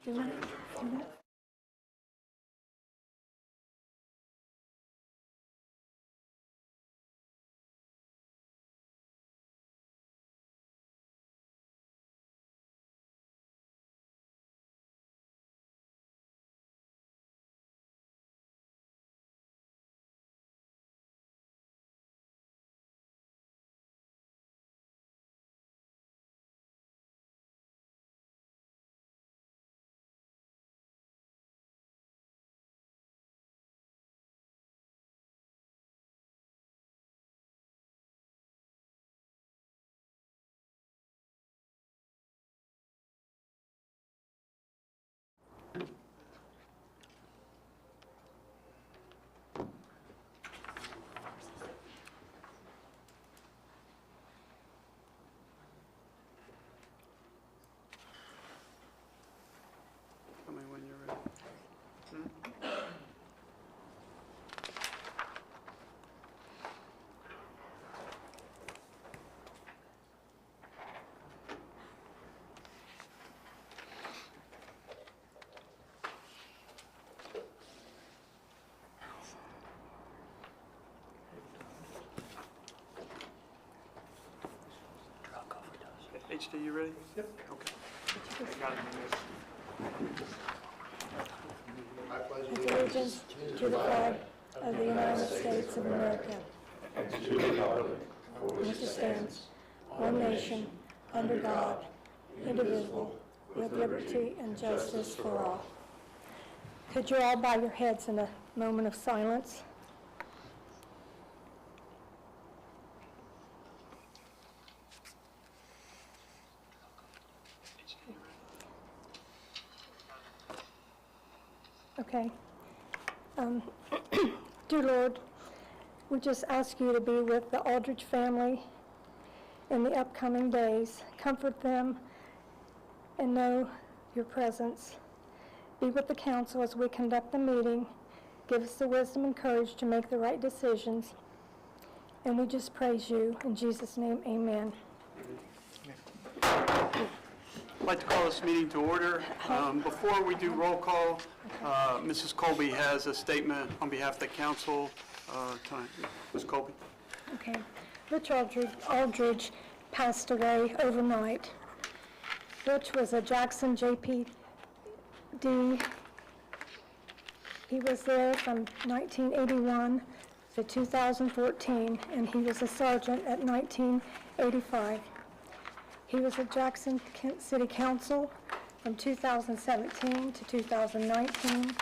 Tell me when you're ready. HD, you ready? Yep. Okay. I got it. I pledge allegiance to the flag of the United States of America and to the republic for which it stands, one nation, under God, indivisible, with liberty and justice for all. Could you all bow your heads in a moment of silence? Okay. Dear Lord, we just ask you to be with the Aldridge family in the upcoming days. Comfort them and know your presence. Be with the council as we conduct the meeting. Give us the wisdom and courage to make the right decisions. And we just praise you. In Jesus' name, amen. I'd like to call this meeting to order. Before we do roll call, Mrs. Colby has a statement on behalf of the council tonight. Ms. Colby. Okay. Rich Aldridge passed away overnight. Rich was a Jackson JPD. He was there from 1981 to 2014, and he was a sergeant at 1985. He was at Jackson City Council from 2017 to 2019,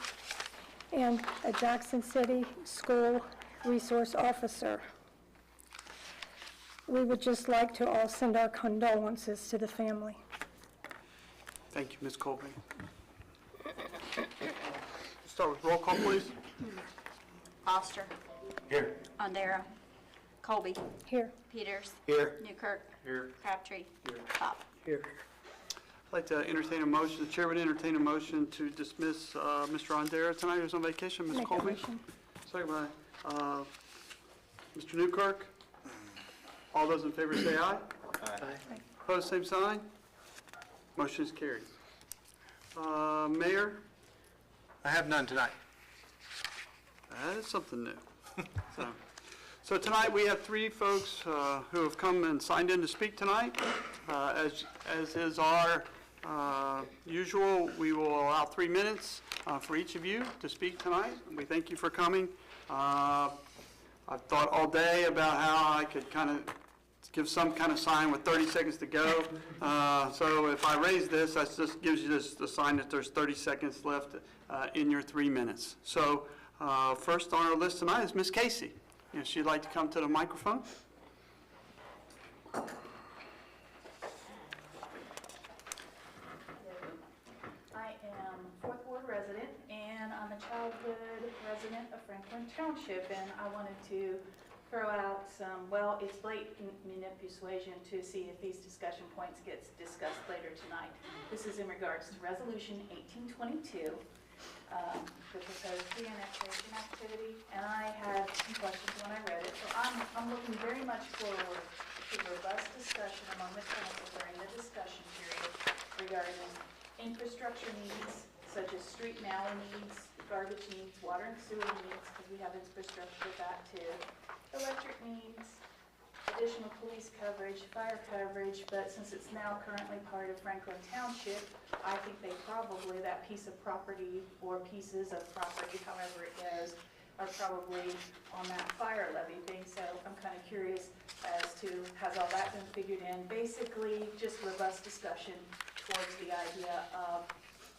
and a Jackson City School Resource Officer. We would just like to all send our condolences to the family. Thank you, Ms. Colby. Start with roll call, please. Foster. Here. Ondera. Colby. Here. Peters. Here. Newkirk. Here. Crabtree. Here. Pop. Here. I'd like to entertain a motion. The chair would entertain a motion to dismiss Mr. Ondera tonight, who's on vacation. Ms. Make a Colby. motion. Second by Mr. Newkirk. All those in favor say aye. Aye. Opposed, same sign. Motion is carried. Mayor, I have none tonight. that is something new. So tonight we have three folks who have come and signed in to speak tonight. As is our usual, we will allow 3 minutes for each of you to speak tonight. We thank you for coming. I've thought all day about how I could kind of give some kind of sign with 30 seconds to go. So if I raise this, that just gives you the sign that there's 30 seconds left in your 3 minutes. So first on our list tonight is Miss Casey. If she'd like to come to the microphone. I am Fourth Ward resident, and I'm a childhood resident of Franklin Township, and I wanted to throw out some, well, it's blatant manipulation to see if these discussion points gets discussed later tonight. This is in regards to Resolution 1822, the proposed de-annexation activity, and I had some questions when I read it, so I'm looking very much forward to robust discussion among the council during the discussion period regarding infrastructure needs, such as street and alley needs, garbage needs, water and sewer needs, because we have infrastructure for that too, electric needs, additional police coverage, fire coverage, but since it's now currently part of Franklin Township, I think they probably, that piece of property or pieces of property, however it goes, are probably on that fire levy thing, so I'm kind of curious as to, has all that been figured in? Basically, just robust discussion towards the idea of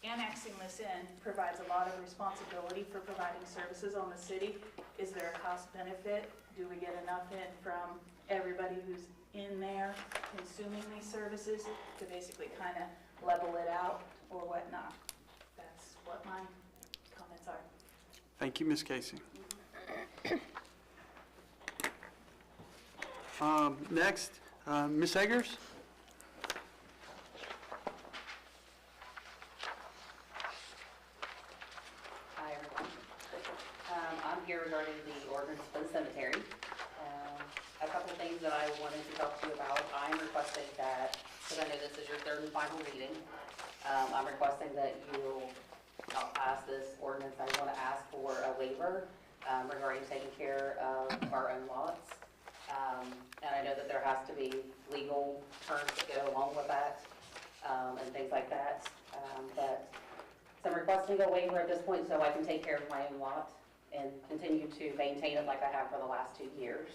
annexing this in provides a lot of responsibility for providing services on the city. Is there a cost benefit? Do we get enough in from everybody who's in there consuming these services to basically kind of level it out or whatnot? That's what my comments are. Thank you, Ms. Casey. Next, Ms. Eggers? Hi, everyone. I'm here regarding the ordinance for the cemetery. A couple of things that I wanted to talk to you about. I'm requesting that, because I know this is your third and final reading, I'm requesting that you not pass this ordinance. I want to ask for a waiver regarding taking care of our own lots. And I know that there has to be legal terms that go along with that and things like that. But so I'm requesting a waiver at this point so I can take care of my own lot and continue to maintain it like I have for the last 2 years.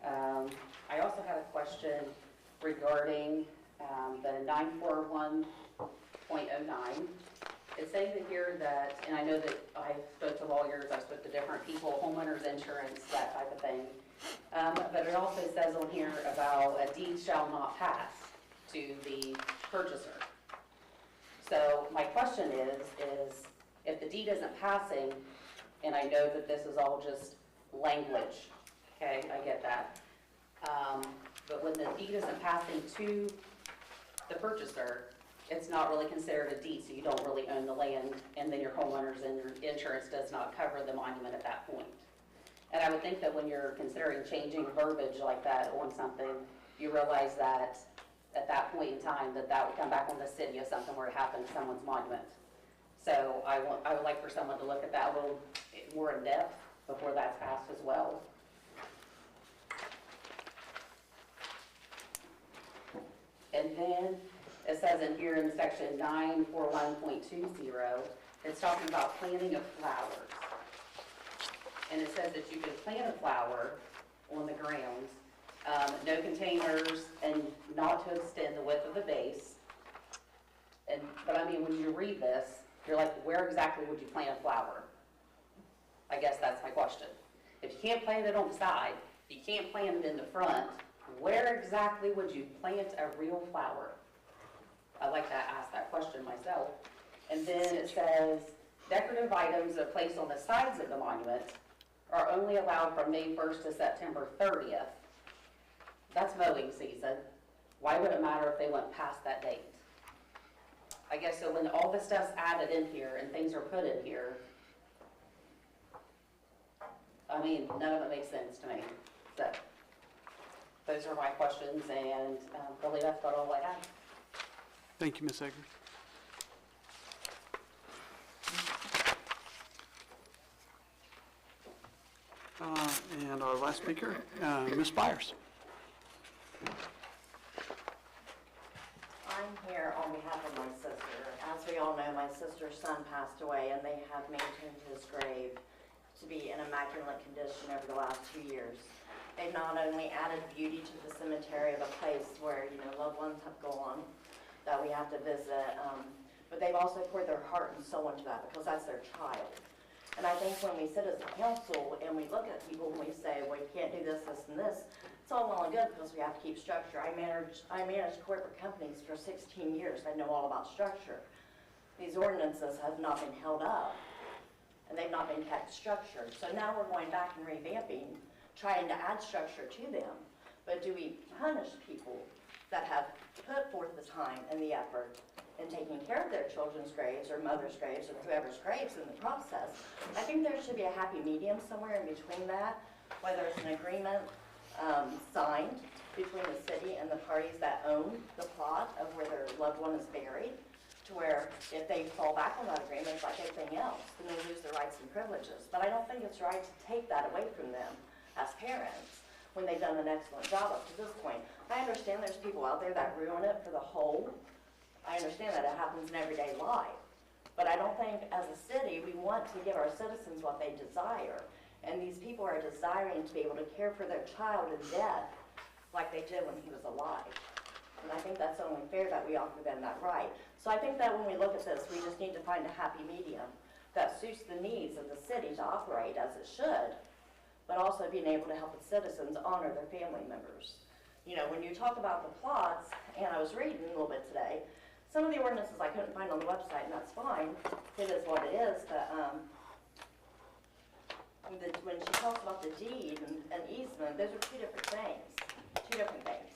I also had a question regarding the 941.09. It's saying that here that, and I know that I spoke to lawyers, I spoke to different people, homeowners insurance, that type of thing. But it also says on here about a deed shall not pass to the purchaser. So my question is if the deed isn't passing, and I know that this is all just language, okay, I get that. But when the deed isn't passing to the purchaser, it's not really considered a deed, so you don't really own the land, and then your homeowner's insurance does not cover the monument at that point. And I would think that when you're considering changing verbiage like that on something, you realize that at that point in time, that would come back on the city if something were to happen to someone's monument. So I would like for someone to look at that a little more in depth before that's passed as well. And then it says in here in section 941.20, it's talking about planting of flowers. And it says that you can plant a flower on the grounds, no containers, and not to extend the width of the base. But I mean, when you read this, you're like, where exactly would you plant a flower? I guess that's my question. If you can't plant it on the side, if you can't plant it in the front, where exactly would you plant a real flower? I'd like to ask that question myself. And then it says, decorative items that are placed on the sides of the monument are only allowed from May 1st to September 30th. That's mowing season. Why would it matter if they went past that date? I guess so when all this stuff's added in here and things are put in here, I mean, none of it makes sense to me. So those are my questions, and really that's about all I have. Thank you, Ms. Eggers. And our last speaker, Ms. Byers. I'm here on behalf of my sister. As we all know, my sister's son passed away, and they have maintained his grave to be in immaculate condition over the last 2 years. They've not only added beauty to the cemetery of a place where, you know, loved ones have gone that we have to visit, but they've also poured their heart and soul into that because that's their child. And I think when we sit as a council and we look at people and we say, well, you can't do this, this, and this, it's all well and good because we have to keep structure. I managed corporate companies for 16 years. I know all about structure. These ordinances have not been held up, and they've not been kept structured. So now we're going back and revamping, trying to add structure to them. But do we punish people that have put forth the time and the effort in taking care of their children's graves or mother's graves or whoever's graves in the process? I think there should be a happy medium somewhere in between that, whether it's an agreement signed between the city and the parties that own the plot of where their loved one is buried, to to where if they fall back on that agreement, it's like anything else, then they lose their rights and privileges. But I don't think it's right to take that away from them as parents when they've done an excellent job up to this point. I understand there's people out there that ruin it for the whole. I understand that it happens in everyday life. But I don't think as a city, we want to give our citizens what they desire. And these people are desiring to be able to care for their child in death like they did when he was alive. And I think that's only fair that we offer them that right. So I think that when we look at this, we just need to find a happy medium that suits the needs of the city to operate as it should, but also being able to help its citizens honor their family members. You know, when you talk about the plots, and I was reading a little bit today, some of the ordinances I couldn't find on the website, and that's fine. It is what it is, but when she talks about the deed and easement, those are two different things.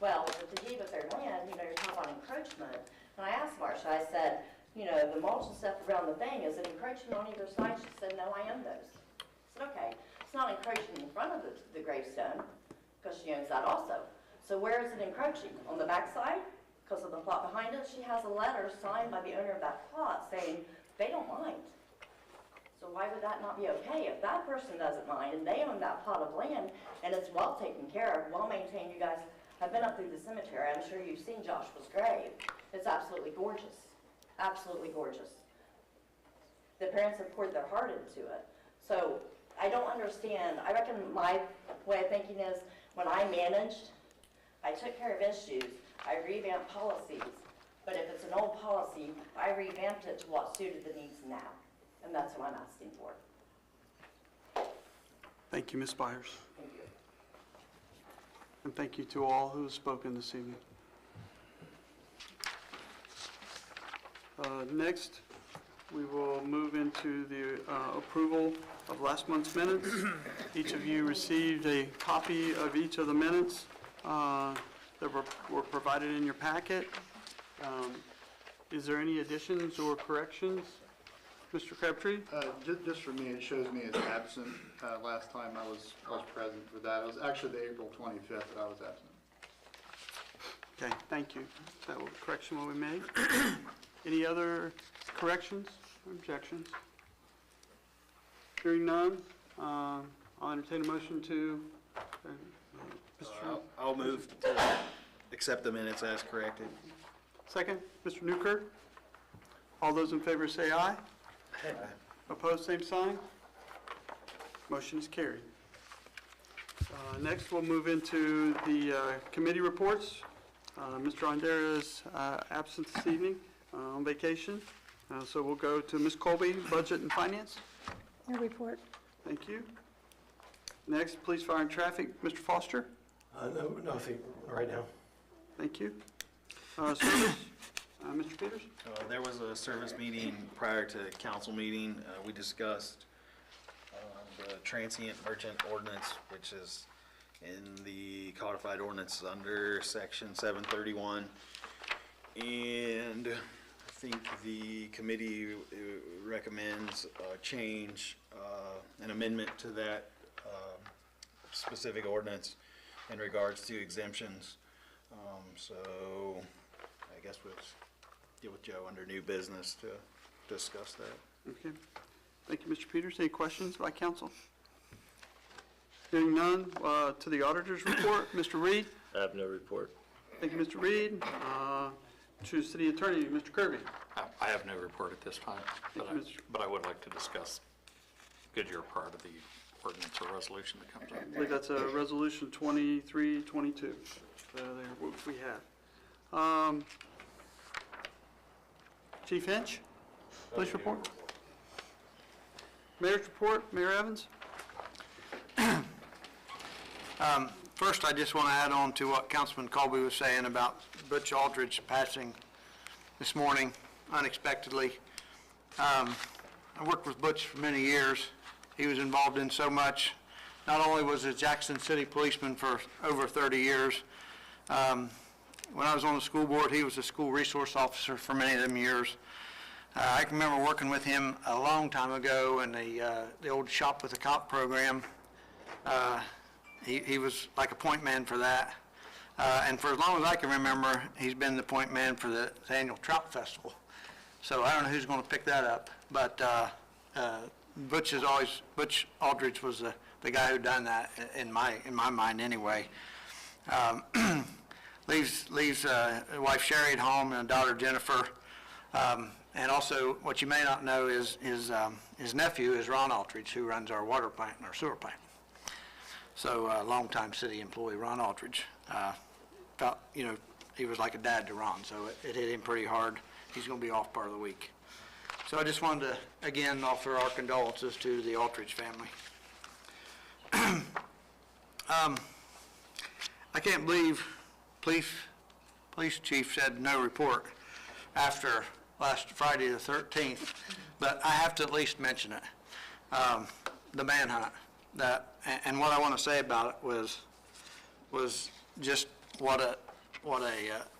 Well, with the deed of their land, you know, you're talking about encroachment. And I asked Marcia, I said, you know, the mulch and stuff around the thing, is it encroaching on either side? She said, no, I own those. I said, okay. It's not encroaching in front of the gravestone, because she owns that also. So where is it encroaching? On the back side? Because of the plot behind it? She has a letter signed by the owner of that plot saying they don't mind. So why would that not be okay? If that person doesn't mind and they own that plot of land and it's well taken care of, well maintained, you guys have been up through the cemetery. I'm sure you've seen Joshua's grave. It's absolutely gorgeous. Absolutely gorgeous. The parents have poured their heart into it. So I don't understand. I reckon my way of thinking is when I managed, I took care of issues. I revamped policies. But if it's an old policy, I revamped it to what suited the needs now. And that's what I'm asking for. Thank you, Ms. Byers. Thank you. And thank you to all who have spoken this evening. Next, we will move into the approval of last month's minutes. Each of you received a copy of each of the minutes that were provided in your packet. Is there any additions or corrections? Mr. Crabtree? Just for me, it shows me as absent. Last time I was present for that. It was actually the April 25th that I was absent. Okay, thank you. That was the correction what we made. Any other corrections or objections? Hearing none, I'll entertain a motion to, Mr. I'll move to accept the minutes as corrected. Second, Mr. Newkirk. All those in favor say aye. Opposed, same sign. Motion is carried. Next, we'll move into the committee reports. Mr. Andera is absent this evening on vacation, so we'll go to Ms. Colby, Budget and Finance. No report. Thank you. Next, Police, Fire, and Traffic, Mr. Foster. No, nothing right now. Thank you. Service, Mr. Peters. There was a service meeting prior to council meeting. We discussed the transient merchant ordinance, which is in the codified ordinance under section 731. And I think the committee recommends a change, an amendment to that specific ordinance in regards to exemptions. So I guess we'll get with Joe under new business to discuss that. Okay. Thank you, Mr. Peters. Any questions by council? Hearing none, to the auditor's report, Mr. Reed. I have no report. Thank you, Mr. Reed. To City Attorney, Mr. Kirby. I have no report at this time, but I would like to discuss Goodyear part of the ordinance or resolution that comes I up. believe that's a resolution 2322. What we have. Chief Hinch, police report. Mayor's report, Mayor Evans. First, I just want to add on to what Councilman Colby was saying about Butch Aldridge passing this morning unexpectedly. I worked with Butch for many years. He was involved in so much. Not only was a Jackson City policeman for over 30 years. When I was on the school board, he was a school resource officer for many of them years. I can remember working with him a long time ago in the old Shop with a Cop program. He was like a point man for that. And for as long as I can remember, he's been the point man for the annual Trout Festival. So I don't know who's going to pick that up, but Butch Aldridge was the guy who done that in my mind anyway. Leaves wife Sherry at home and daughter Jennifer. And also, what you may not know is his nephew is Ron Aldridge, who runs our water plant and our sewer plant. So, longtime city employee, Ron Aldridge. Felt, he was like a dad to Ron, so it hit him pretty hard. He's going to be off part of the week. So I just wanted to, again, offer our condolences to the Aldridge family. I can't believe police chief said no report after last Friday the 13th, but I have to at least mention it. The manhunt, and what I want to say about it was just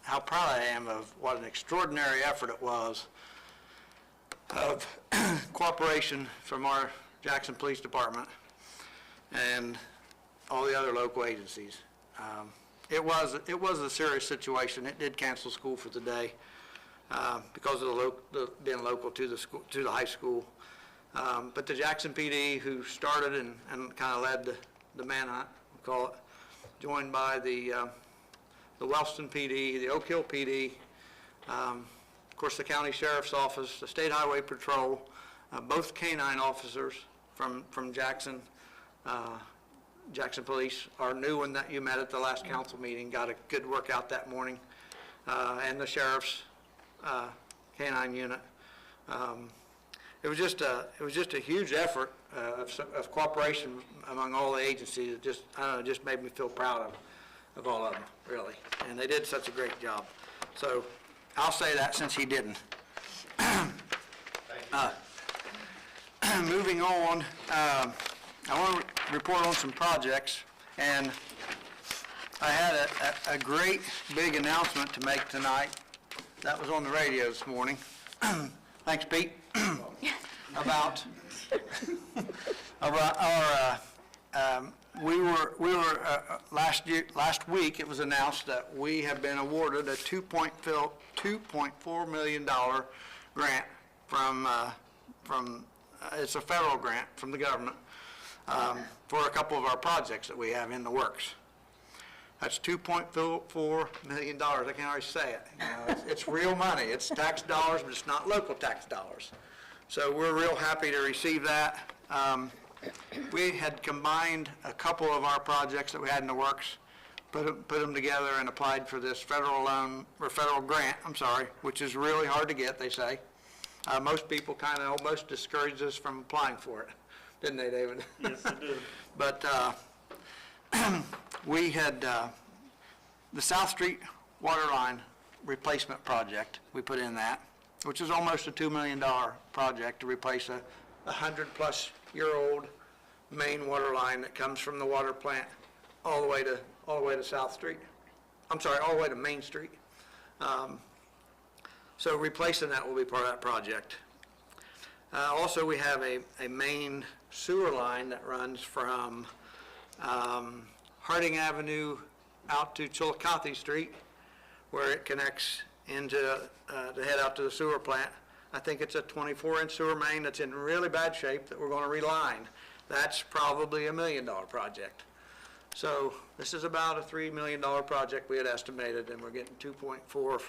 how proud I am of what an extraordinary effort it was of cooperation from our Jackson Police Department and all the other local agencies. It was a serious situation. It did cancel school for the day because of being local to the high school. But the Jackson PD, who started and kind of led the manhunt, we'll call it, joined by the Wellston PD, the Oak Hill PD, of course the County Sheriff's Office, the State Highway Patrol, both canine officers from Jackson, Jackson Police, our new one that you met at the last council meeting, got a good workout that morning, and the Sheriff's canine unit. It was just a huge effort of cooperation among all the agencies. It just made me feel proud of all of them, really. And they did such a great job. So I'll say that since he didn't. Moving on, I want to report on some projects, and I had a great big announcement to make tonight. That was on the radio this morning. Thanks, Pete. About our last week it was announced that we have been awarded a $2.4 million grant from it's a federal grant from the government for a couple of our projects that we have in the works. That's $2.4 million. I can already say it. It's real money. It's tax dollars, but it's not local tax dollars. So we're real happy to receive that. We had combined a couple of our projects that we had in the works, put them together and applied for this federal loan, or federal grant, which is really hard to get, they say. Most people kind of almost discouraged us from applying for it, didn't they, David? Yes, they did. But we had the South Street water line replacement project, we put in that, which is almost a $2 million project to replace a 100-plus-year-old main water line that comes from the water plant all the way to South Street. All the way to Main Street. So replacing that will be part of that project. Also, we have a main sewer line that runs from Harding Avenue out to Chillicothe Street, where it connects into to head out to the sewer plant. I think it's a 24-inch sewer main that's in really bad shape that we're going to reline. That's probably $1 million project. So this is about a $3 million project we had estimated, and we're getting 2.4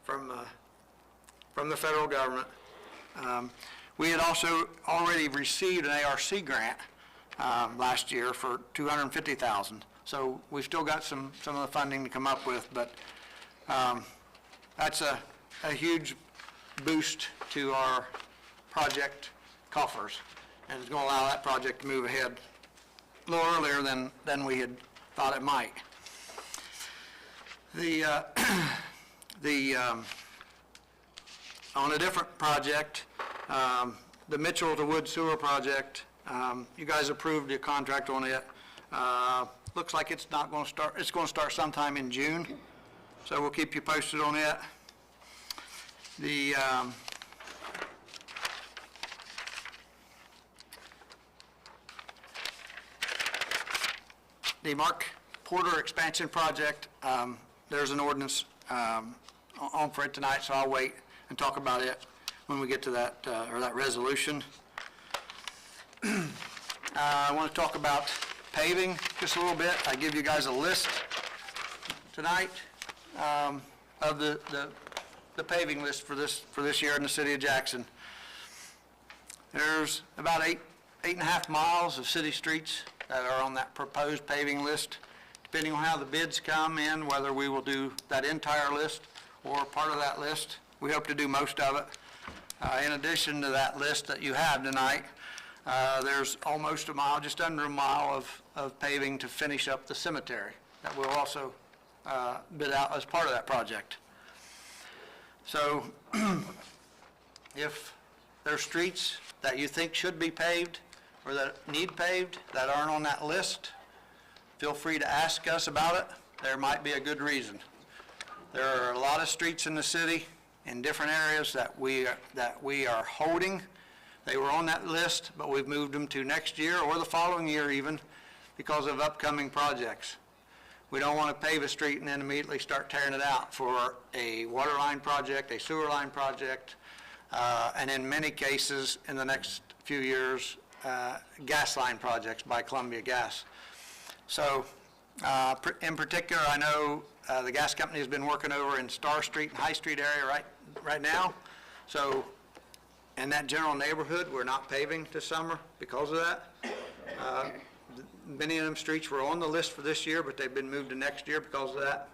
from the federal government. We had also already received an ARC grant last year for $250,000. So we've still got some of the funding to come up with, but that's a huge boost to our project coffers, and it's going to allow that project to move ahead a little earlier than we had thought it might. On a different project, the Mitchell to Wood Sewer project, you guys approved the contract on it. Looks like it's not going to start. It's going to start sometime in June, so we'll keep you posted on it. The Mark Porter expansion project, there's an ordinance on for it tonight, so I'll wait and talk about it when we get to that, or that resolution. I want to talk about paving just a little bit. I give you guys a list tonight of the paving list for this year in the city of Jackson. There's about eight and a half miles of city streets that are on that proposed paving list. Depending on how the bids come in, whether we will do that entire list or part of that list, we hope to do most of it. In addition to that list that you have tonight, there's almost a mile, just under a mile of paving to finish up the cemetery that we'll also bid out as part of that project. So if there's streets that you think should be paved or that need paved that aren't on that list, feel free to ask us about it. There might be a good reason. There are a lot of streets in the city in different areas that we are holding. They were on that list, but we've moved them to next year or the following year even because of upcoming projects. We don't want to pave a street and then immediately start tearing it out for a water line project, a sewer line project, and in many cases, in the next few years, gas line projects by Columbia Gas. So, in particular, I know the gas company has been working over in Star Street and High Street area right now. So, in that general neighborhood, we're not paving this summer because of that. Many of them streets were on the list for this year, but they've been moved to next year because of that.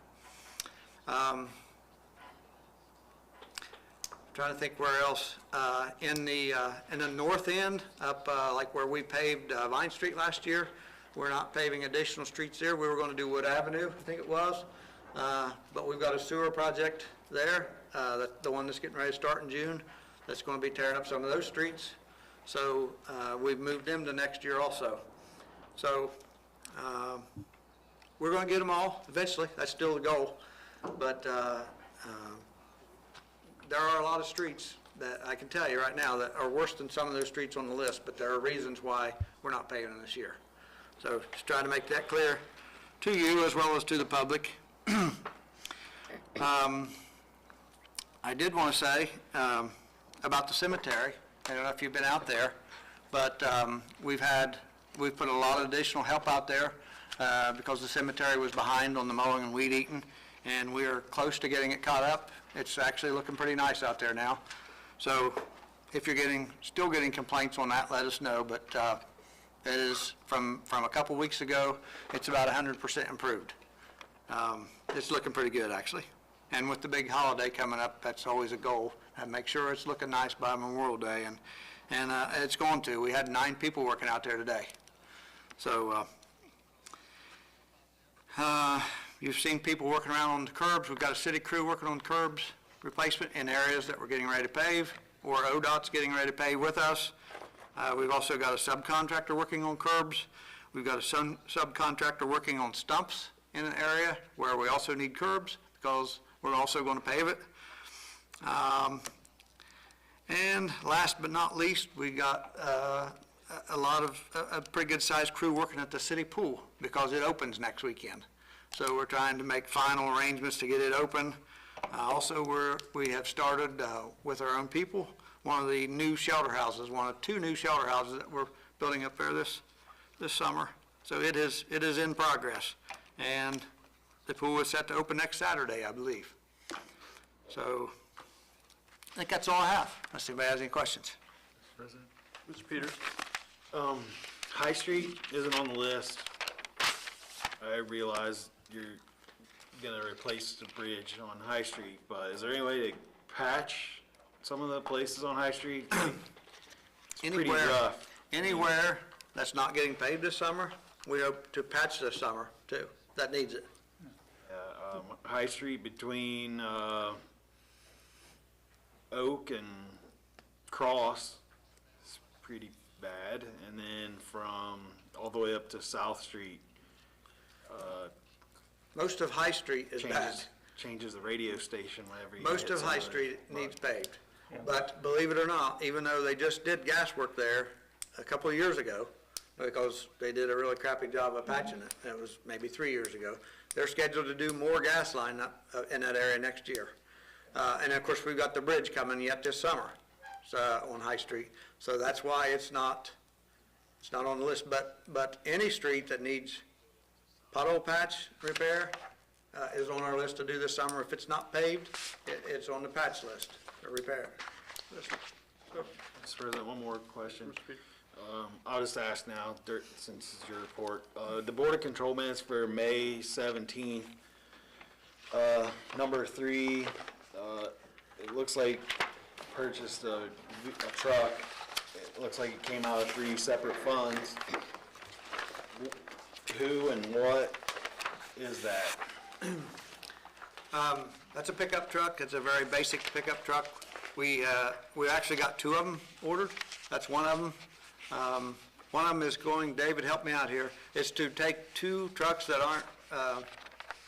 Trying to think where else. In the north end, up like where we paved Vine Street last year, we're not paving additional streets there. We were going to do Wood Avenue, I think it was. But we've got a sewer project there, the one that's getting ready to start in June, that's going to be tearing up some of those streets. So we've moved them to next year also. So we're going to get them all eventually. That's still the goal. But there are a lot of streets that I can tell you right now that are worse than some of those streets on the list, but there are reasons why we're not paving them this year. So just trying to make that clear to you as well as to the public. I did want to say about the cemetery. I don't know if you've been out there, but we've put a lot of additional help out there because the cemetery was behind on the mowing and weed eating, and we are close to getting it caught up. It's actually looking pretty nice out there now. So if you're still getting complaints on that, let us know. But it is from a couple weeks ago, it's about 100% improved. It's looking pretty good actually. And with the big holiday coming up, that's always a goal. Make sure it's looking nice by Memorial Day, and it's going to. We had 9 people working out there today. So you've seen people working around on the curbs. We've got a city crew working on curbs replacement in areas that we're getting ready to pave, or ODOT's getting ready to pave with us. We've also got a subcontractor working on curbs. We've got a subcontractor working on stumps in an area where we also need curbs because we're also going to pave it. And last but not least, we got a pretty good sized crew working at the city pool because it opens next weekend. So we're trying to make final arrangements to get it open. Also, we have started with our own people one of the new shelter houses, one of 2 new shelter houses that we're building up there this summer. So it is in progress, and the pool is set to open next Saturday, I believe. So I think that's all I have, unless anybody has any questions. Mr. Peters? High Street isn't on the list. I realize you're gonna replace the bridge on High Street, but is there any way to patch some of the places on High Street? It's pretty rough. Anywhere that's not getting paved this summer, we hope to patch this summer too. That needs it. High Street between Oak and Cross is pretty bad, and then from all the way up to South Street, Most of High Street is bad. changes the radio station whenever you Most hit of High some Street needs paved. But believe it or not, even though they just did gas work there a couple of years ago, because they did a really crappy job of patching it, it was maybe 3 years ago, they're scheduled to do more gas line up in that area next year. And of course, we've got the bridge coming yet this summer, on High Street. So that's why it's not on the list, but any street that needs pothole patch repair, is on our list to do this summer. If it's not paved, it's on the patch list to repair. So, Mr. President, one more question. I'll just ask now, since it's your report. The Board of Control minutes for May 17th, number 3, it looks like purchased a truck. It looks like it came out of 3 separate funds. Who and what is that? That's a pickup truck. It's a very basic pickup truck. We actually got 2 of them ordered. That's one of them. One of them is going, David, help me out here, is to take 2 trucks that aren't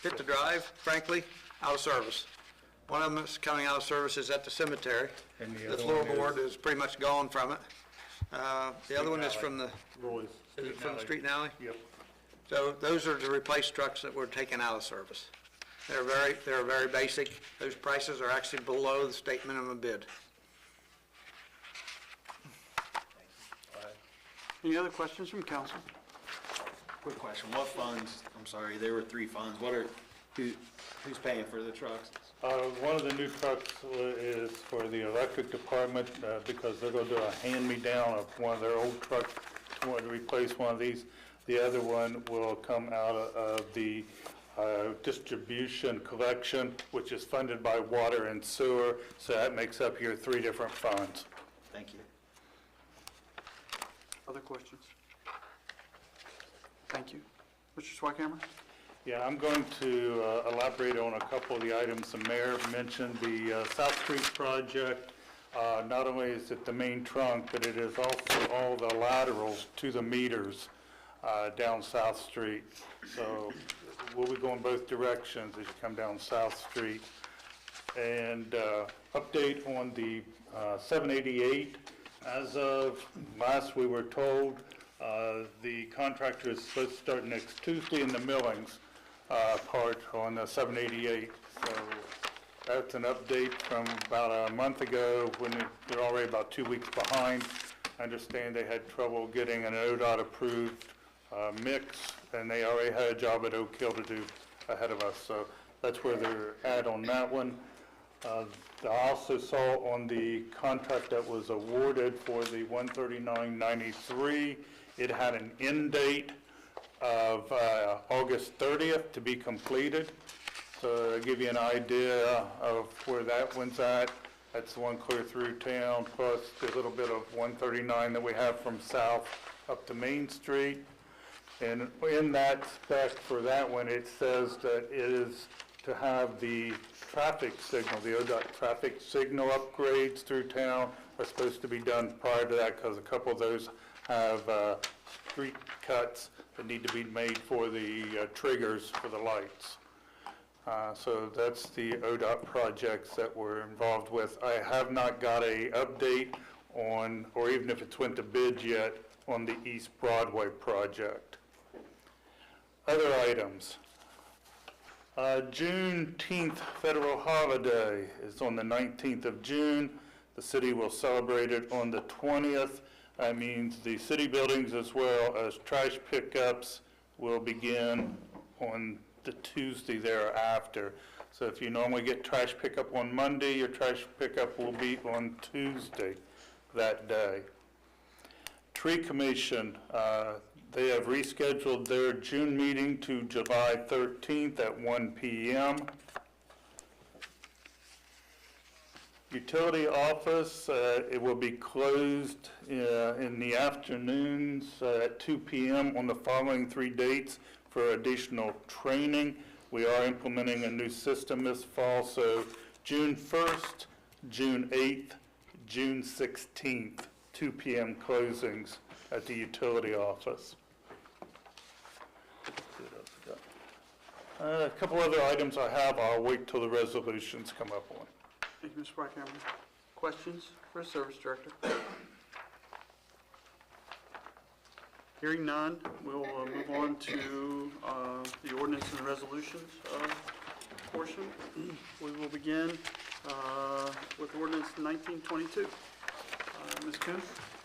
fit to drive, frankly, out of service. One of them is coming out of service is at the cemetery. And the The other floorboard one is pretty much gone from it. The other one is from the, Roy's. is it from the street and alley? Yep. So those are the replaced trucks that were taken out of service. They're very basic. Those prices are actually below the state minimum bid. Any other questions from council? Quick question, what funds, I'm sorry, there were 3 funds, who's paying for the trucks? One of the new trucks is for the electric department, because they're gonna do a hand-me-down of one of their old trucks to replace one of these. The other one will come out of the distribution collection, which is funded by water and sewer, so that makes up your 3 different funds. Thank you. Other questions? Thank you. Mr. Swikammer? Yeah, I'm going to elaborate on a couple of the items the mayor mentioned. The South Street project, not only is it the main trunk, but it is also all the laterals to the meters down South Street. So we'll be going both directions as you come down South Street. And update on the 788. As of last we were told, the contractor is supposed to start next Tuesday in the millings part on the 788. So that's an update from about a month ago when they're already about 2 weeks behind. I understand they had trouble getting an ODOT approved mix, and they already had a job at Oak Hill to do ahead of us. So that's where they're at on that one. I also saw on the contract that was awarded for the 13993, it had an end date of August 30th to be completed. So to give you an idea of where that one's at, that's the one clear through town, plus the little bit of 139 that we have from south up to Main Street. And in that spec for that one, it says that it is to have the traffic signal, the ODOT traffic signal upgrades through town are supposed to be done prior to that, because a couple of those have street cuts that need to be made for the triggers for the lights. So that's the ODOT projects that we're involved with. I have not got a update on, or even if it's went to bid yet, on the East Broadway project. Other items. Juneteenth federal holiday is on the 19th of June. The city will celebrate it on the 20th. That means the city buildings as well as trash pickups will begin on the Tuesday thereafter. So if you normally get trash pickup on Monday, your trash pickup will be on Tuesday that day. Tree Commission, they have rescheduled their June meeting to July 13th at 1 p.m. Utility office, it will be closed in the afternoons at 2 p.m. on the following 3 dates for additional training. We are implementing a new system this fall, so June 1st, June 8th, June 16th, 2 p.m. closings at the utility office. A couple other items I have, I'll wait till the resolutions come up on. Thank you, Mr. Swikammer. Questions for the Service Director? Hearing none, we'll move on to the ordinance and resolutions. portion. We will begin with ordinance 1922. Ms. Kuhn?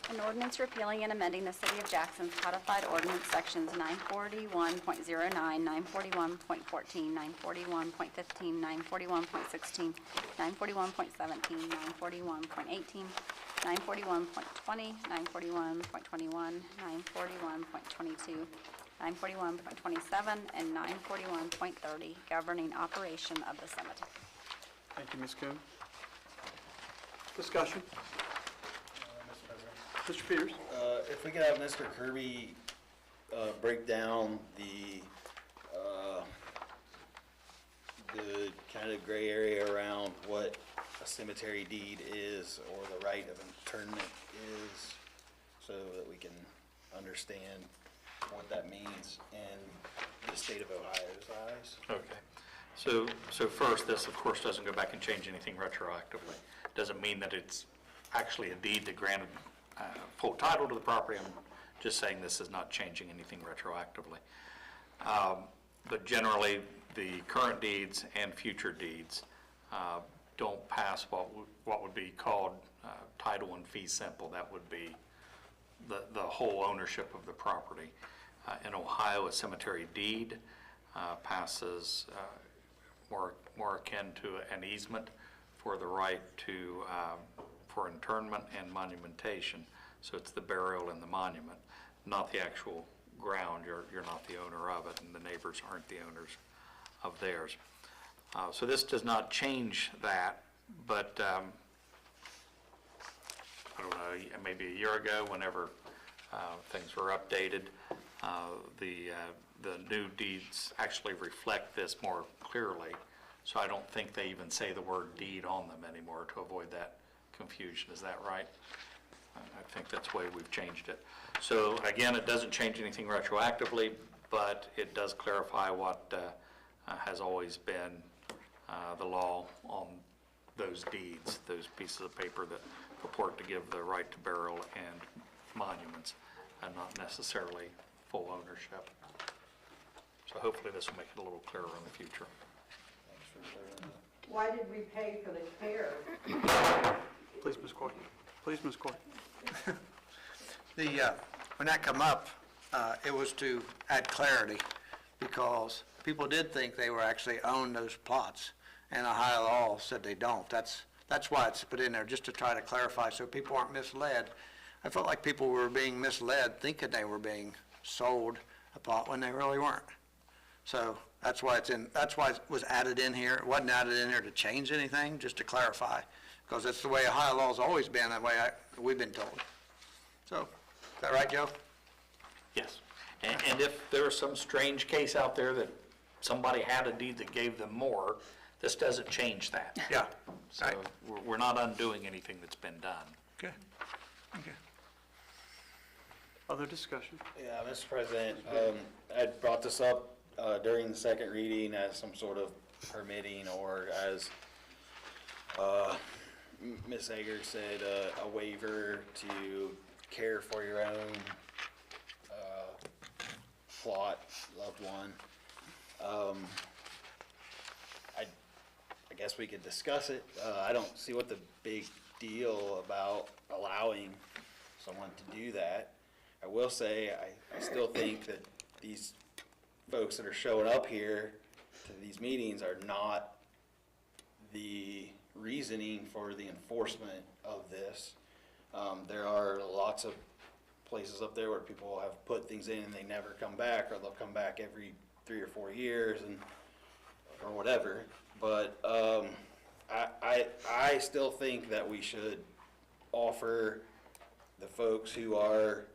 An ordinance repealing and amending the City of Jackson's codified ordinance sections 941.09, 941.14, 941.15, 941.16, 941.17, 941.18, 941.20, 941.21, 941.22, 941.27, and 941.30 governing operation of the cemetery. Thank you, Ms. Kuhn. Discussion? Mr. Peters? If we could have Mr. Kirby break down the kind of gray area around what a cemetery deed is or the right of internment is, so that we can understand what that means in the state of Ohio's eyes. Okay. So first, this of course doesn't go back and change anything retroactively. Doesn't mean that it's actually a deed that granted full title to the property. I'm just saying this is not changing anything retroactively. But generally, the current deeds and future deeds don't pass what would be called title and fee simple. That would be the whole ownership of the property. In Ohio, a cemetery deed passes more akin to an easement for the right to for internment and monumentation. So it's the burial and the monument, not the actual ground. You're not the owner of it, and the neighbors aren't the owners of theirs. So this does not change that, but I don't know, maybe a year ago, whenever things were updated, the new deeds actually reflect this more clearly. So I don't think they even say the word deed on them anymore to avoid that confusion. Is that right? I think that's the way we've changed it. So again, it doesn't change anything retroactively, but it does clarify what has always been the law on those deeds, those pieces of paper that purport to give the right to burial and monuments, and not necessarily full ownership. So hopefully this will make it a little clearer in the future. Why did we pay for the care? Please, Ms. Coy. Please, Ms. Coy. When that come up, it was to add clarity, because people did think they were actually owned those plots, and Ohio law said they don't. That's why it's put in there, just to try to clarify so people aren't misled. I felt like people were being misled, thinking they were being sold a plot when they really weren't. So that's why that's why it was added in here. It wasn't added in here to change anything, just to clarify, because that's the way Ohio law's always been, that way we've been told. So, is that right, Joe? Yes. And if there's some strange case out there that somebody had a deed that gave them more, this doesn't change that. Yeah. So we're not undoing anything that's been done. Okay. Okay. Other discussion? Yeah, Mr. President, I brought this up during the second reading as some sort of permitting, or as Ms. Eger said, a waiver to care for your own plot, loved one. I guess we could discuss it. I don't see what the big deal about allowing someone to do that. I will say, I still think that these folks that are showing up here to these meetings are not the reasoning for the enforcement of this. There are lots of places up there where people have put things in and they never come back, or they'll come back every 3 or 4 years or whatever. But I still think that we should offer the folks who are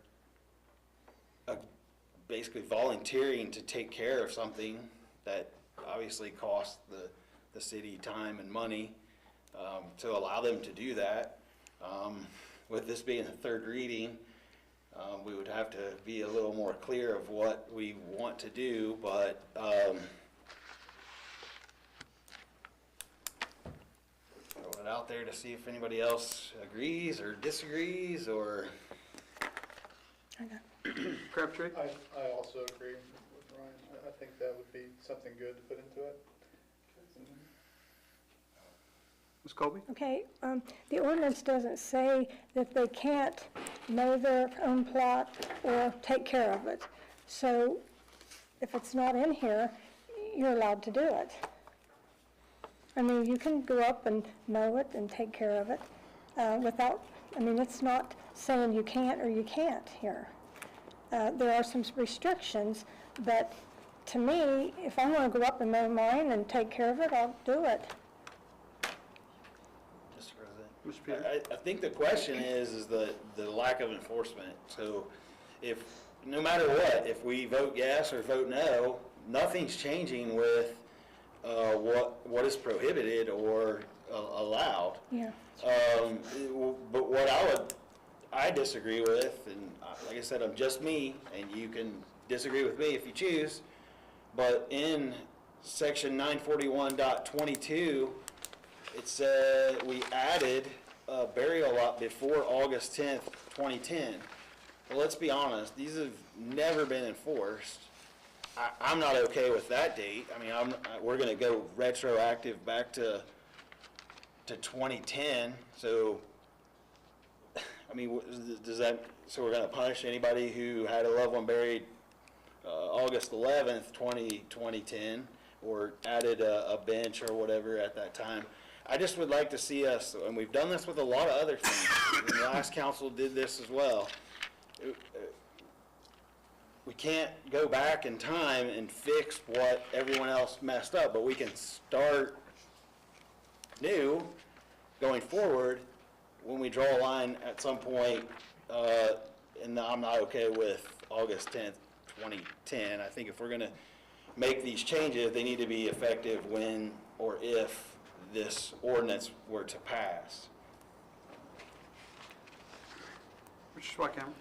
basically volunteering to take care of something that obviously costs the city time and money, to allow them to do that. With this being the third reading, we would have to be a little more clear of what we want to do, but throw it out there to see if anybody else agrees or disagrees, or Crabtree? I also agree with Ryan. I think that would be something good to put into it. Ms. Colby? Okay, the ordinance doesn't say that they can't mow their own plot or take care of it. So if it's not in here, you're allowed to do it. I mean, you can go up and mow it and take care of it without, I mean, it's not saying you can't or you can't here. There are some restrictions, but to me, if I want to go up and mow mine and take care of it, I'll do it. Mr. President. Mr. Peter? I think the question is the lack of enforcement. So if, no matter what, if we vote yes or vote no, nothing's changing with what is prohibited or allowed. Yeah. But what I disagree with, and like I said, I'm just me, and you can disagree with me if you choose, but in section 941.22, it said we added a burial lot before August 10th, 2010. Well, let's be honest, these have never been enforced. I'm not okay with that date. I mean, we're going to go retroactive back to 2010. So, I mean, does that? So we're going to punish anybody who had a loved one buried August 11th, 2010, or added a bench or whatever at that time? I just would like to see us, and we've done this with a lot of other things. The last council did this as well. We can't go back in time and fix what everyone else messed up, but we can start new going forward when we draw a line at some point, and I'm not okay with August 10th, 2010. I think if we're going to make these changes, they need to be effective when or if this ordinance were to pass. Mr. Schweikhammer?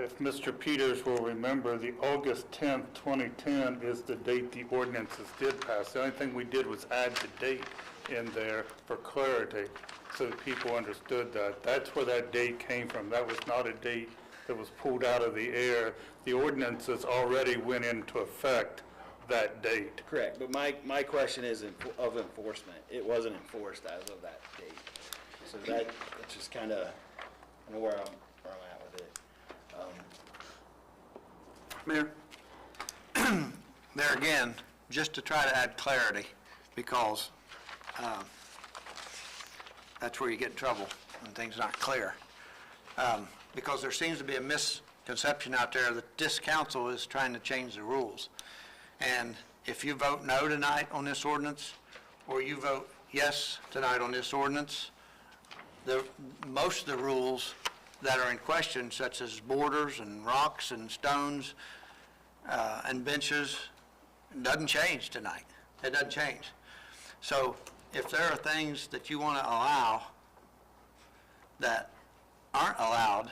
If Mr. Peters will remember, the August 10th, 2010 is the date the ordinances did pass. The only thing we did was add the date in there for clarity, so that people understood that. That's where that date came from. That was not a date that was pulled out of the air. The ordinances already went into effect that date. Correct, but my question is of enforcement. It wasn't enforced as of that date. So that's just kind of where I'm at with it. Mayor? There again, just to try to add clarity, because that's where you get in trouble when things are not clear. Because there seems to be a misconception out there that this council is trying to change the rules. And if you vote no tonight on this ordinance, or you vote yes tonight on this ordinance, most of the rules that are in question, such as borders and rocks and stones and benches, doesn't change tonight. It doesn't change. So if there are things that you want to allow that aren't allowed,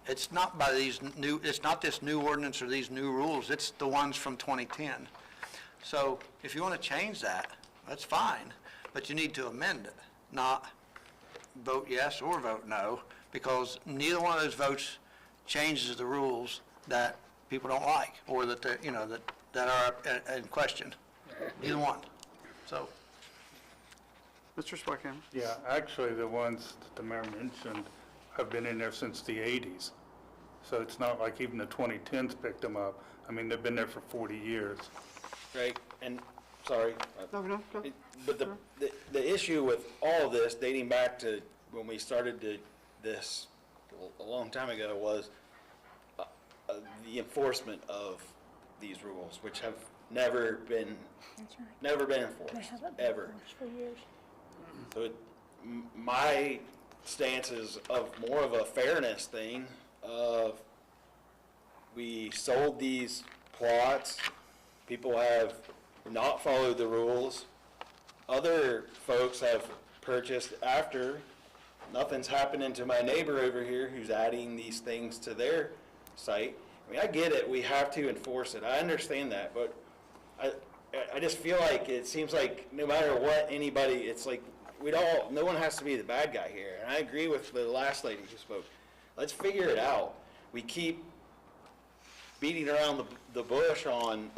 it's not by it's not this new ordinance or these new rules, it's the ones from 2010. So if you want to change that, that's fine, but you need to amend it, not vote yes or vote no, because neither one of those votes changes the rules that people don't like, or that that are in question. Neither one. So, Mr. Schweikhammer? Yeah, actually, the ones that the mayor mentioned have been in there since the 80s. So it's not like even the 2010s picked them up. I mean, they've been there for 40 years. Right, and, sorry. No. But the issue with all of this, dating back to when we started this a long time ago, was the enforcement of these rules, which have never been That's right. enforced, They haven't been ever. enforced for years. So my stance is of more of a fairness thing. Of we sold these plots, people have not followed the rules. Other folks have purchased after. Nothing's happening to my neighbor over here who's adding these things to their site. I mean, I get it, we have to enforce it, I understand that, but I just feel like it seems like no matter what anybody, it's like no one has to be the bad guy here. And I agree with the last lady who spoke. Let's figure it out. We keep beating around the bush on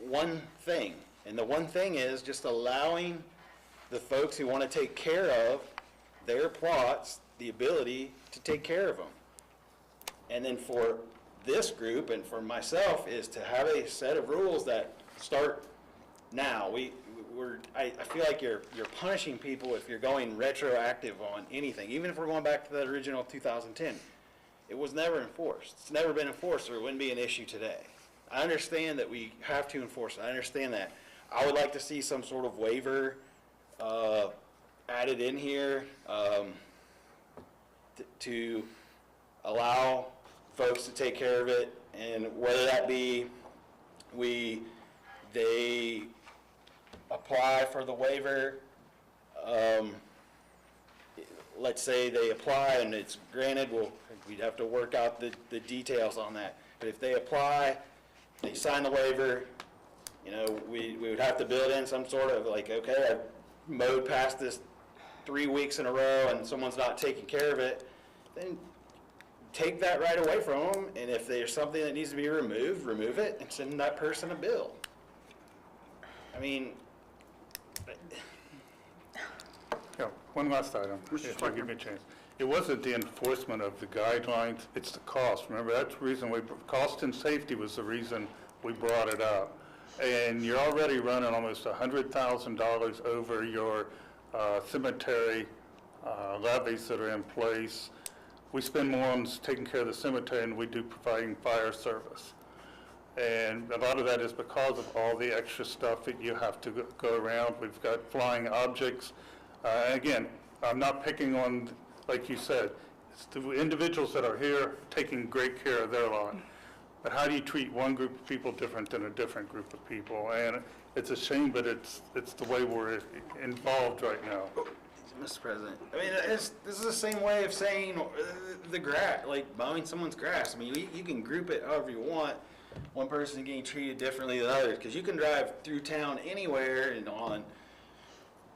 one thing, and the one thing is just allowing the folks who want to take care of their plots the ability to take care of them. And then for this group and for myself is to have a set of rules that start now. I feel like you're punishing people if you're going retroactive on anything, even if we're going back to that original 2010. It was never enforced. It's never been enforced, or it wouldn't be an issue today. I understand that we have to enforce it. I understand that. I would like to see some sort of waiver added in here to allow folks to take care of it, and whether that be they apply for the waiver, let's say they apply and it's granted, we'd have to work out the details on that. But if they apply, they sign the waiver, you know, we would have to build in some sort of like, okay, I've mowed past this 3 weeks in a row and someone's not taking care of it, then take that right away from them, and if there's something that needs to be removed, remove it and send that person a bill. I mean, Yeah, one last item, if you give me a chance. It wasn't the enforcement of the guidelines, it's the cost. Remember, that's the reason cost and safety was the reason we brought it up. And you're already running almost $100,000 over your cemetery levies that are in place. We spend more on taking care of the cemetery than we do providing fire service. And a lot of that is because of all the extra stuff that you have to go around. We've got flying objects. And again, I'm not picking on, like you said, it's the individuals that are here taking great care of their lot. But how do you treat one group of people different than a different group of people? And it's a shame, but it's the way we're involved right now. Mr. President, I mean, this is the same way of saying the grass, like mowing someone's grass. I mean, you can group it however you want. One person getting treated differently than others, because you can drive through town anywhere and on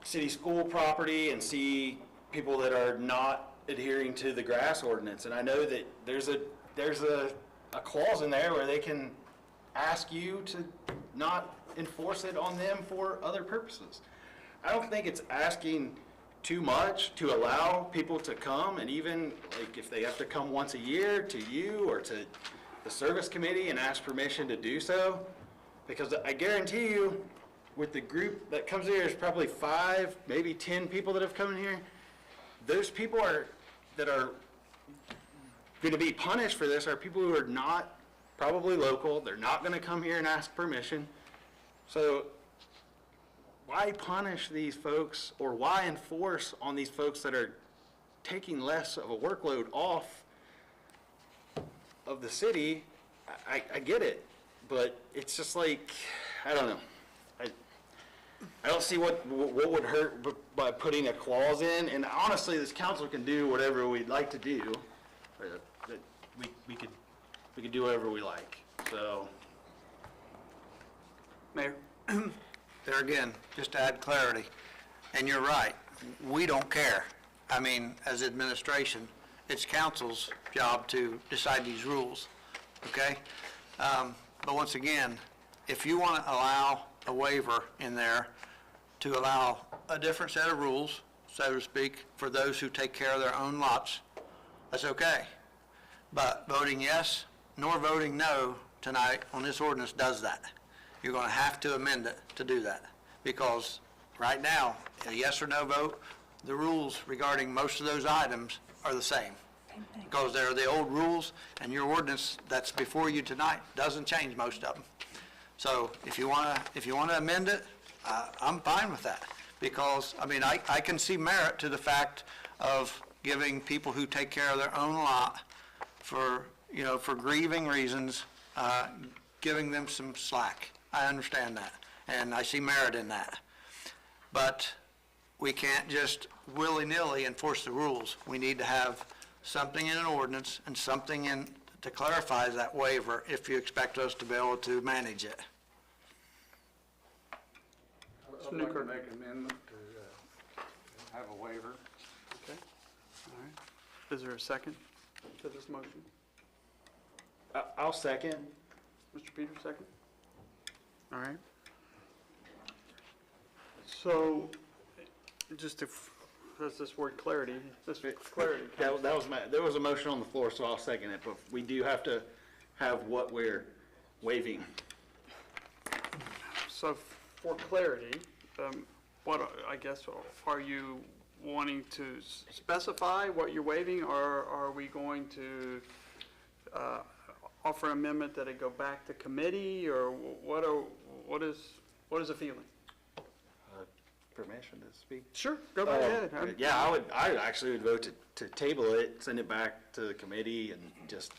city school property and see people that are not adhering to the grass ordinance. And I know that there's a clause in there where they can ask you to not enforce it on them for other purposes. I don't think it's asking too much to allow people to come, and even like if they have to come once a year to you or to the service committee and ask permission to do so, because I guarantee you with the group that comes here, there's probably 5, maybe 10 people that have come in here. Those people that are going to be punished for this are people who are not probably local. They're not going to come here and ask permission. So why punish these folks, or why enforce on these folks that are taking less of a workload off of the city? I get it, but it's just like, I don't know. I don't see what would hurt by putting a clause in, and honestly, this council can do whatever we'd like to do. We could do whatever we like, so. Mayor? There again, just to add clarity, and you're right, we don't care. I mean, as administration, it's council's job to decide these rules, okay? But once again, if you want to allow a waiver in there to allow a different set of rules, so to speak, for those who take care of their own lots, that's okay. But voting yes nor voting no tonight on this ordinance does that. You're going to have to amend it to do that, because right now, a yes or no vote, the rules regarding most of those items are the same. Because they're the old rules, and your ordinance that's before you tonight doesn't change most of them. So if you want to amend it, I'm fine with that, because I mean I can see merit to the fact of giving people who take care of their own lot for grieving reasons, giving them some slack. I understand that, and I see merit in that. But we can't just willy-nilly enforce the rules. We need to have something in an ordinance and something in to clarify that waiver if you expect us to be able to manage it. I'd like to make an amendment to have a waiver. Okay. All right. Is there a second to this motion? I'll second. Mr. Peters, second? All right. So just to, that's this word clarity, this clarity. That was there was a motion on the floor, so I'll second it, but we do have to have what we're waiving. So for clarity, what, I guess, are you wanting to specify what you're waiving, or are we going to offer an amendment that it go back to committee, or what is the feeling? Permission to speak? Sure, go right ahead. Yeah, I actually would vote to table it, send it back to the committee and just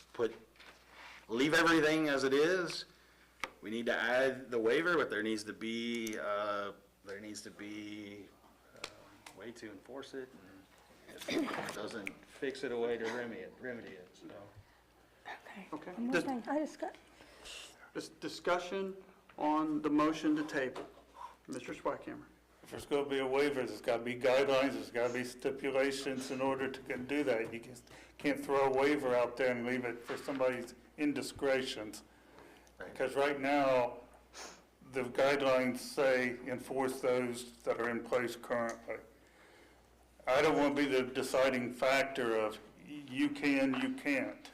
leave everything as it is. We need to add the waiver, but there needs to be a way to enforce it. And if it doesn't fix it, a way to remedy it, so. Okay. One more thing, I just got, This discussion on the motion to table. Mr. Swikammer. If there's going to be a waiver, there's got to be guidelines, there's got to be stipulations in order to do that. You just can't throw a waiver out there and leave it for somebody's indiscretions. Because right now, the guidelines say enforce those that are in place currently. I don't want to be the deciding factor of you can, you can't.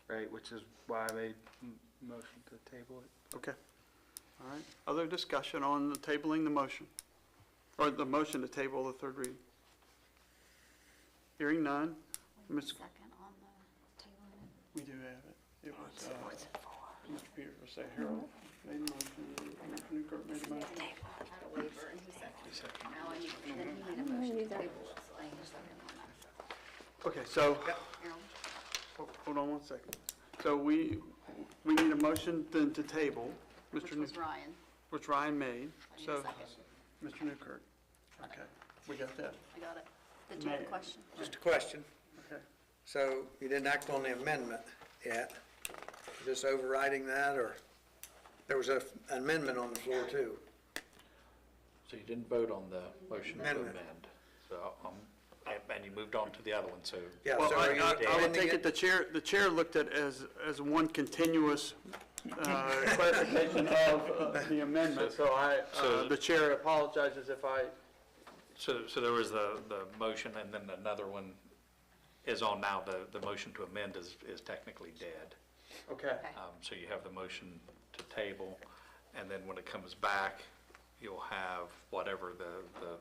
Right, which is why I made motion to table it. Okay. All right. Other discussion on the tabling the motion, or the motion to table the third reading? Hearing none. Ms. Second on the tabling. We do have it. It was, Mr. Peters was saying, Harold made a motion, Mr. Newkirk made a motion. Had a waiver and he seconded. Now I need, then he need a motion to table it, so I need a second on that. Okay, so, Harold? hold on one second. So we need a motion then to table. Which was Ryan. Which Ryan made. I need a So, second. Mr. Newkirk. Okay, we got that. I got it. Did you have a question? Just a question. Okay. So you didn't act on the amendment yet? Just overriding that, or there was an amendment on the floor too? So you didn't vote on the motion to Amendment. amend. So, and you moved on to the other one, so. Yeah, Well, so are you I would amending take it, the chair looked at it as one continuous clarification of the amendment, so the chair apologizes if I, So there was the motion, and then another one is on now. The motion to amend is technically dead. okay. So you have the motion to table, and then when it comes back, you'll have whatever the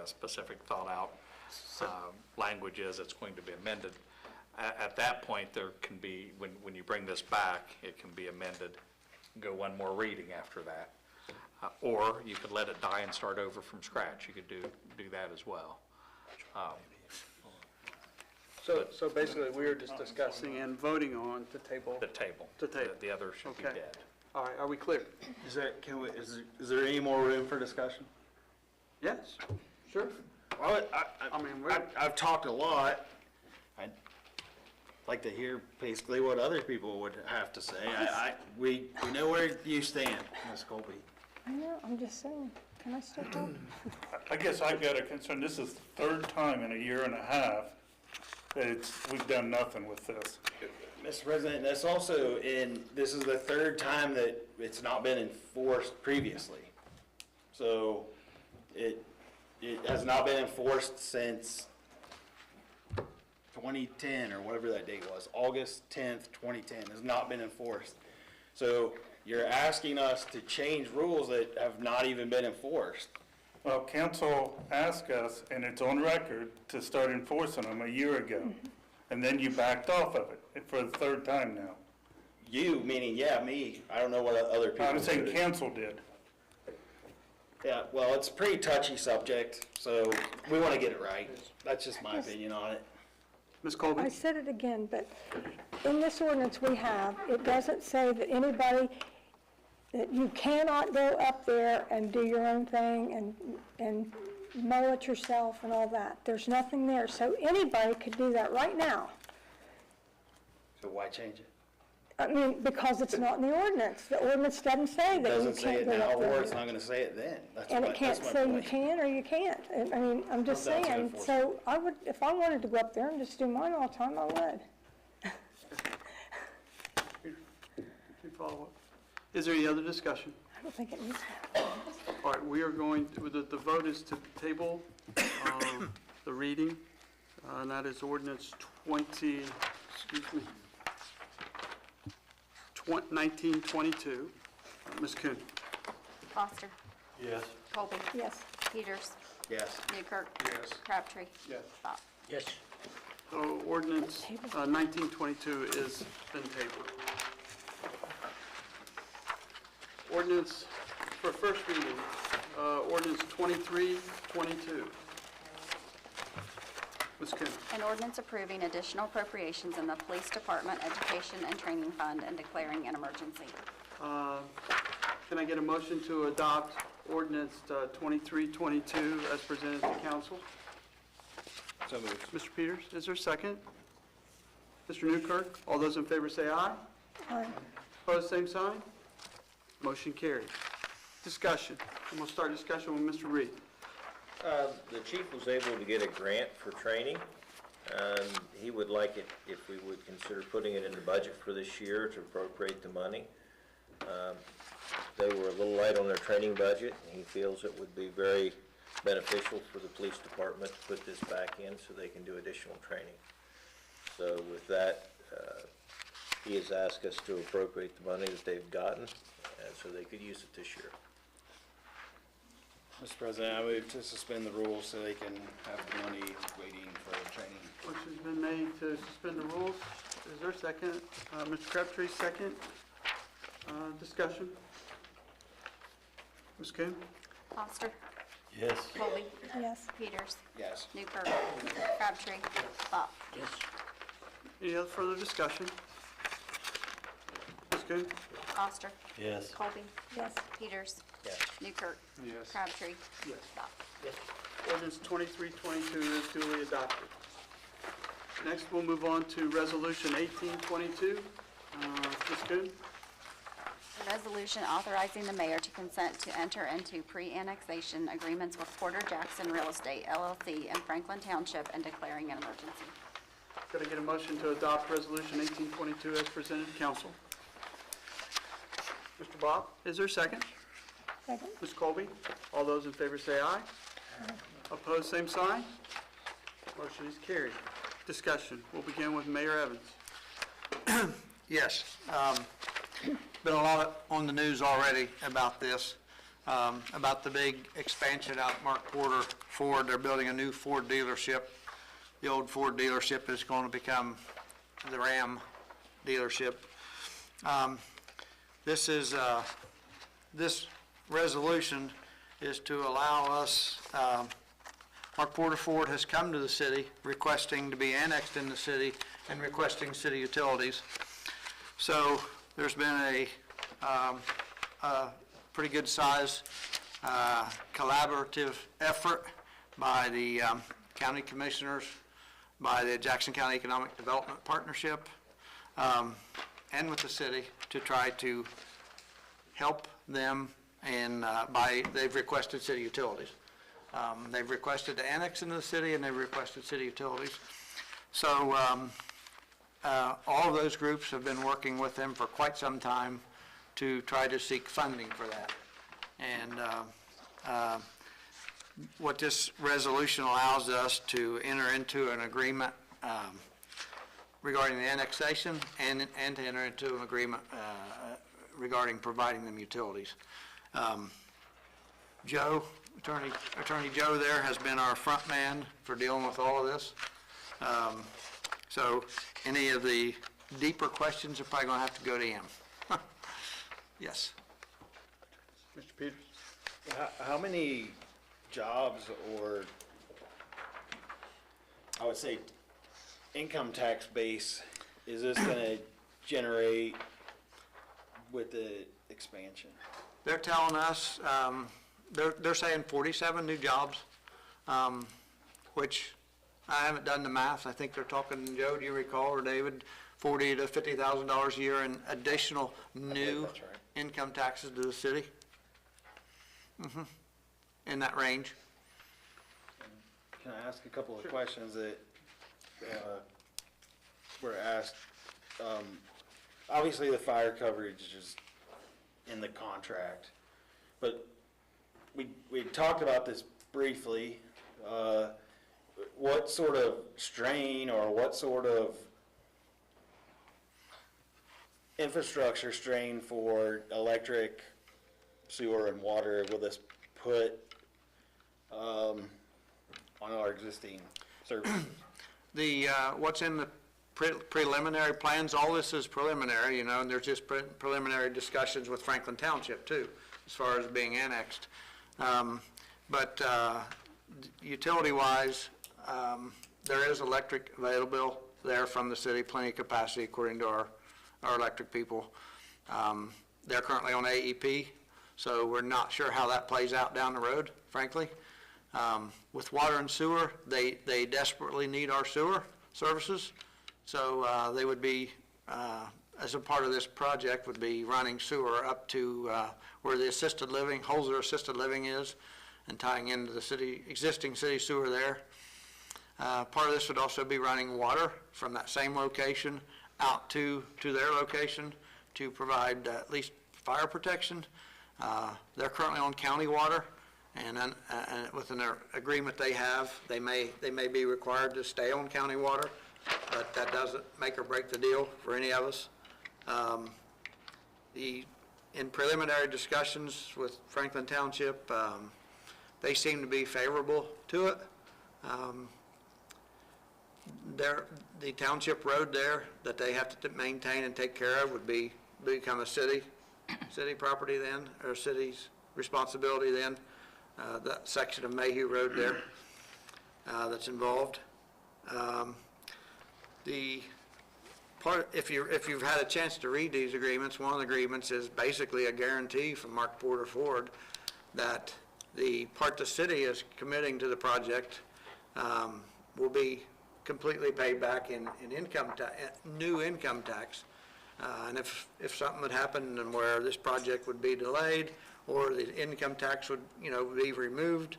specific thought-out language is that's going to be amended. At that point, there can be, when you bring this back, it can be amended, go one more reading after that. Or you could let it die and start over from scratch. You could do that as well. So basically, we are just discussing and voting on to table. The table. To table. The other should be Okay. dead. All right, are we clear? Is there any more room for discussion? Yes, sure. Well, I mean, I've talked a lot. I'd like to hear basically what other people would have to say. We know where you stand, Ms. Colby. I know, I'm just saying, can I still talk? I guess I've got a concern, this is the third time in a year and a half that we've done nothing with this. Mr. President, that's also this is the third time that it's not been enforced previously. So it has not been enforced since 2010 or whatever that date was. August 10th, 2010 has not been enforced. So you're asking us to change rules that have not even been enforced. Well, council asked us, and it's on record, to start enforcing them a year ago. And then you backed off of it for the third time now. You, meaning, yeah, me. I don't know what other people I'm saying did. council did. Yeah, well, it's a pretty touchy subject, so we want to get it right. That's just my opinion on it. Ms. Colby? I said it again, but in this ordinance we have, it doesn't say that anybody, that you cannot go up there and do your own thing and mow it yourself and all that. There's nothing there, so anybody could do that right now. So why change it? I mean, because it's not in the ordinance. The ordinance doesn't say It that you doesn't say can't it go now, up there. or it's not going to say it then. And it can't that's my say you point. can or you can't. I mean, I'm just Comes down to saying, enforcement. so I would, if I wanted to go up there and just do mine all the time, I would. You follow up? Is there any other discussion? I don't think it needs that. All right, right, we are going, the vote is to table the reading, and that is ordinance 1922. Ms. Kuhn? Foster. Yes. Colby. Yes. Peters. Yes. Newkirk. Yes. Crabtree. Yes. Bach. Yes. So ordinance 1922 is been tabled. Ordinance for first reading, ordinance 2322. Ms. Kuhn? An ordinance approving additional appropriations in the Police Department Education and Training Fund and declaring an emergency. Can I get a motion to adopt ordinance 2322 as presented to council? So moved. Mr. Peters, is there a second? Mr. Newkirk, all those in favor say aye. Aye. Opposed, same sign. Motion carries. Discussion. And we'll start discussion with Mr. Reed. The chief was able to get a grant for training. He would like it if we would consider putting it in the budget for this year to appropriate the money. They were a little light on their training budget, and he feels it would be very beneficial for the police department to put this back in so they can do additional training. So with that, he has asked us to appropriate the money that they've gotten, so they could use it this year. Mr. President, I move to suspend the rules so they can have the money waiting for training. Motion's been made to suspend the rules. Is there a second? Mr. Crabtree, second. Discussion. Ms. Kuhn? Foster. Yes. Colby. Yes. Peters. Yes. Newkirk. Crabtree. Bach. Yes. Any other further discussion? Ms. Kuhn? Foster. Yes. Colby. Yes. Peters. Yes. Newkirk. Yes. Crabtree. Yes. Bach. Yes. Ordinance 2322 is duly adopted. Next, we'll move on to Resolution 1822. Ms. Kuhn? A resolution authorizing the mayor to consent to enter into pre-annexation agreements with Porter Jackson Real Estate LLC in Franklin Township and declaring an emergency. Could I get a motion to adopt Resolution 1822 as presented to council? Mr. Bob, is there a second? Second. Ms. Colby? All those in favor say aye. Opposed, same sign. Motion is carried. Discussion. We'll begin with Mayor Evans. Yes. Been a lot on the news already about this, about the big expansion out at Mark Porter Ford. They're building a new Ford dealership. The old Ford dealership is going to become the Ram dealership. This resolution is to allow us, Mark Porter Ford has come to the city requesting to be annexed in the city and requesting city utilities. So there's been a pretty good size collaborative effort by the county commissioners, by the Jackson County Economic Development Partnership, and with the city to try to help them, and they've requested city utilities. They've requested to annex into the city, and they've requested city utilities. So all of those groups have been working with them for quite some time to try to seek funding for that. And what this resolution allows us to enter into an agreement regarding the annexation and to enter into an agreement regarding providing them utilities. Joe, Attorney Joe there has been our front man for dealing with all of this. So any of the deeper questions are probably going to have to go to him. Yes. Mr. Peters? How many jobs, or I would say income tax base, is this going to generate with the expansion? They're telling us, they're saying 47 new jobs, which I haven't done the math. I think they're talking, Joe, do you recall, or David, $40,000 to $50,000 a year in additional new that's right. income taxes to the city. In that range. Can I ask a couple of questions that were asked? Obviously, the fire coverage is in the contract, but we talked about this briefly. What sort of strain or what sort of infrastructure strain for electric, sewer, and water will this put on our existing services? What's in the preliminary plans, all this is preliminary, and there's just preliminary discussions with Franklin Township too, as far as being annexed. But utility-wise, there is electric available there from the city, plenty of capacity according to our electric people. They're currently on AEP, so we're not sure how that plays out down the road, frankly. With water and sewer, they desperately need our sewer services, so they would be, as a part of this project, would be running sewer up to where the assisted living, Holzer Assisted Living is, and tying into the existing city sewer there. Part of this would also be running water from that same location out to their location to provide at least fire protection. They're currently on county water, and with an agreement they have, they may be required to stay on county water, but that doesn't make or break the deal for any of us. In preliminary discussions with Franklin Township, they seem to be favorable to it. The township road there that they have to maintain and take care of would become a city property then, or city's responsibility then. That section of Mayhew Road there that's involved. The part, if you've had a chance to read these agreements, one of the agreements is basically a guarantee from Mark Porter Ford that the part the city is committing to the project will be completely paid back in new income tax. And if something would happen and where this project would be delayed or the income tax would, be removed,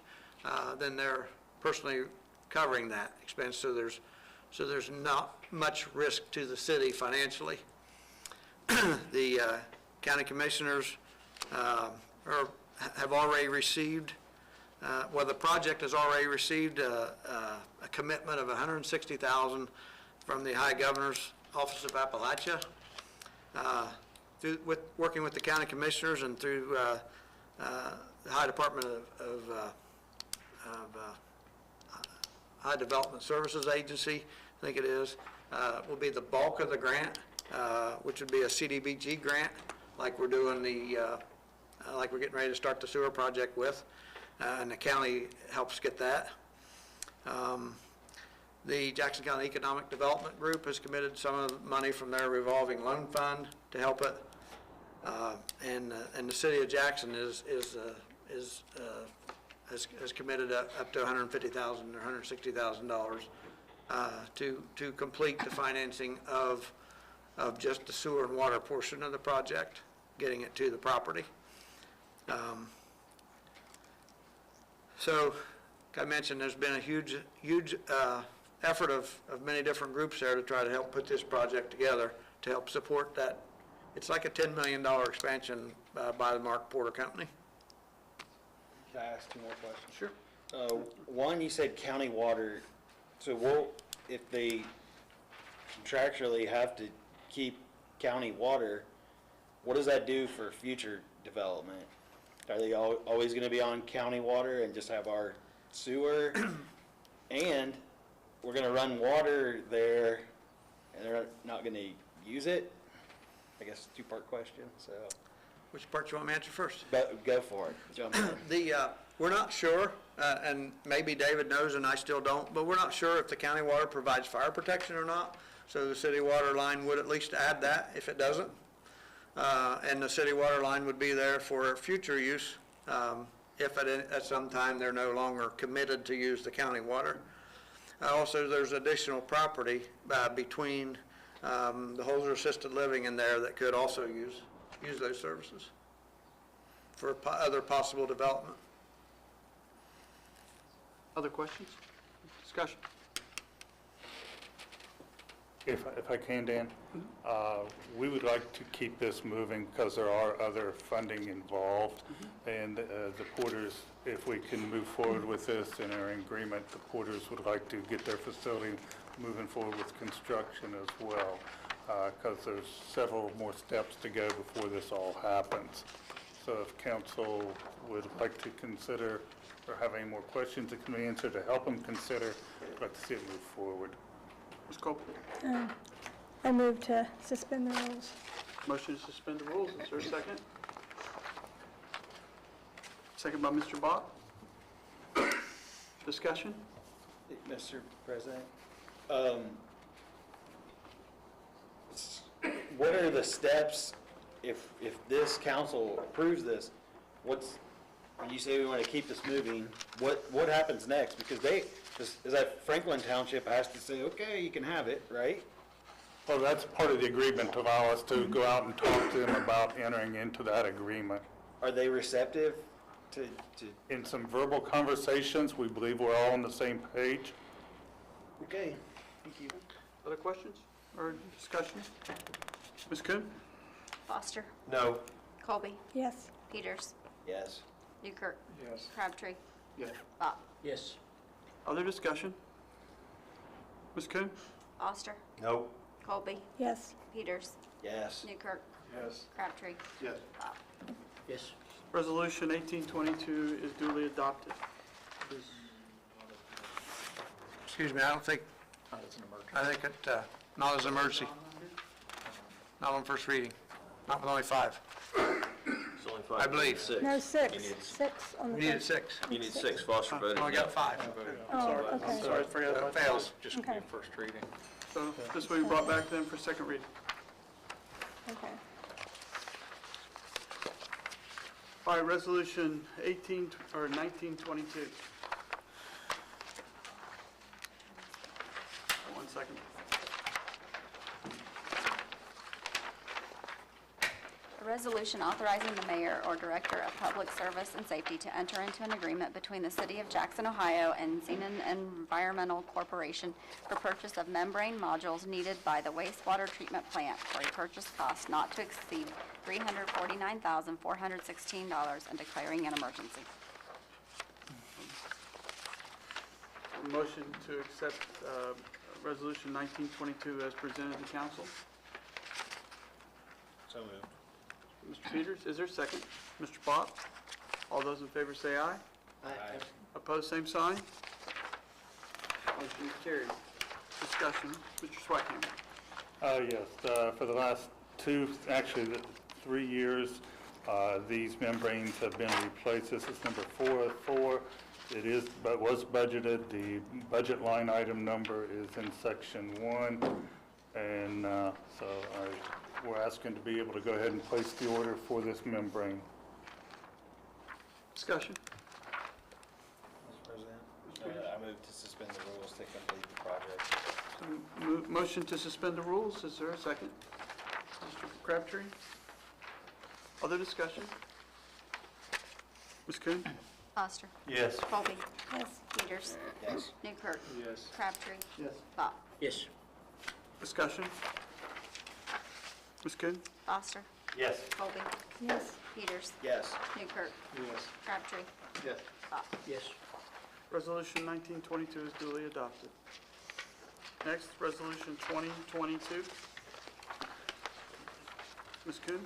then they're personally covering that expense. So there's not much risk to the city financially. The county commissioners have already received, the project has already received a commitment of $160,000 from the High Governor's Office of Appalachia. Working with the county commissioners and through the High Department of High Development Services Agency, I think it is, will be the bulk of the grant, which would be a CDBG grant, like we're doing like we're getting ready to start the sewer project with, and the county helps get that. The Jackson County Economic Development Group has committed some of the money from their revolving loan fund to help it, and the city of Jackson has committed up to $150,000 or $160,000 to complete the financing of just the sewer and water portion of the project, getting it to the property. So, like I mentioned, there's been a huge effort of many different groups there to try to help put this project together to help support that. It's like a $10 million expansion by the Mark Porter Company. Can I ask two more questions? Sure. One, you said county water, so if they contractually have to keep county water, what does that do for future development? Are they always going to be on county water and just have our sewer? And we're going to run water there and they're not going to use it? I guess two-part question, so. Which part you want me to answer first? Go for it. Jump in. We're not sure, and maybe David knows and I still don't, but we're not sure if the county water provides fire protection or not. So the city water line would at least add that if it doesn't. And the city water line would be there for future use if at some time they're no longer committed to use the county water. Also, there's additional property between the Holzer Assisted Living in there that could also use those services for other possible development. Other questions? Discussion? If I can, Dan, we would like to keep this moving because there are other funding involved. And the Porters, if we can move forward with this in our agreement, the Porters would like to get their facility moving forward with construction as well, because there's several more steps to go before this all happens. So if council would like to consider or have any more questions that can be answered to help them consider, I'd like to see it move forward. Ms. Copeland? I move to suspend the rules. Motion to suspend the rules, is there a second? Second by Mr. Bott. Discussion? Mr. President, what are the steps, if this council approves this, when you say we want to keep this moving, what happens next? Because is that Franklin Township has to say, okay, you can have it, right? Well, that's part of the agreement to allow us to go out and talk to them about entering into that agreement. Are they receptive to? In some verbal conversations, we believe we're all on the same page. Okay, thank you. Other questions or discussion? Ms. Kuhn? Foster. No. Colby. Yes. Peters. Yes. Newkirk. Yes. Crabtree. Yes. Bott. Yes. Other discussion? Ms. Kuhn? Foster. No. Colby. Yes. Peters. Yes. Newkirk. Yes. Crabtree. Yes. Bott. Yes. Resolution 1822 is duly adopted. Excuse me, I don't think, I think it, not as an emergency. Not on first reading. Not with only 5. It's only 5. I believe. Six. No, You six. need- 6 on the. We needed first. 6. You need 6. Foster voted. Only got 5. Oh, okay. Sorry, I forgot That about that. fails. Just be Okay. a first reading. So this will be brought back then for second reading. Okay. All right, resolution 1922. One second. A resolution authorizing the mayor or director of public service and safety to enter into an agreement between the city of Jackson, Ohio and Zenon Environmental Corporation for purchase of membrane modules needed by the wastewater treatment plant for a purchase cost not to exceed $349,416 and declaring an emergency. A motion to accept resolution 1922 as presented to council. So moved. Mr. Peters, is there a second? Mr. Bott? All those in favor say aye. Aye. Opposed, same sign. Motion is carried. Discussion, Mr. Swigham. Yes, for the last 3 years, these membranes have been replaced. This is number 4 of 4. It was budgeted. The budget line item number is in section 1. And so we're asking to be able to go ahead and place the order for this membrane. Discussion. Mr. President, I move to suspend the rules to complete the project. Motion to suspend the rules, is there a second? Mr. Crabtree? Other discussion? Ms. Kuhn? Foster. Yes. Colby. Yes. Peters. Yes. Newkirk. Yes. Crabtree. Yes. Bott. Yes. Discussion? Ms. Kuhn? Foster. Yes. Colby. Yes. Peters. Yes. Newkirk. Yes. Crabtree. Yes. Bott. Yes. Resolution 1922 is duly adopted. Next, resolution 2022. Ms. Kuhn?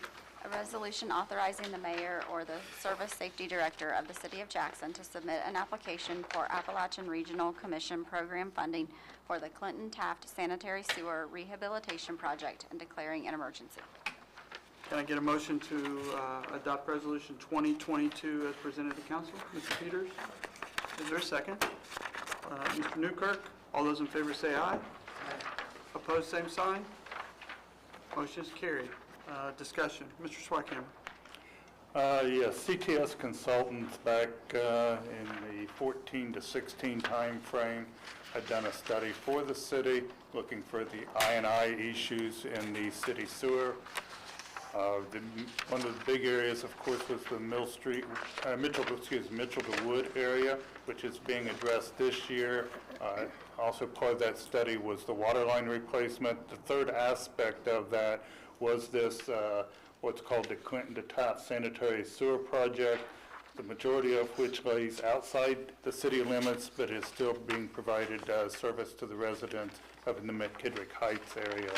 A resolution authorizing the mayor or the service safety director of the city of Jackson to submit an application for Appalachian Regional Commission program funding for the Clinton Taft Sanitary Sewer Rehabilitation Project and declaring an emergency. Can I get a motion to adopt resolution 2022 as presented to council? Mr. Peters? Is there a second? Mr. Newkirk? All those in favor say aye. Opposed, same sign. Motion is carried. Discussion. Mr. Swigham. Yes, CTS Consultants back in the 14 to 16 timeframe had done a study for the city looking for the I&I issues in the city sewer. One of the big areas, of course, was the Mitchell to Wood area, which is being addressed this year. Also part of that study was the water line replacement. The third aspect of that was this, what's called the Clinton to Taft Sanitary Sewer Project, the majority of which lays outside the city limits, but is still being provided service to the residents up in the McKittrick Heights area.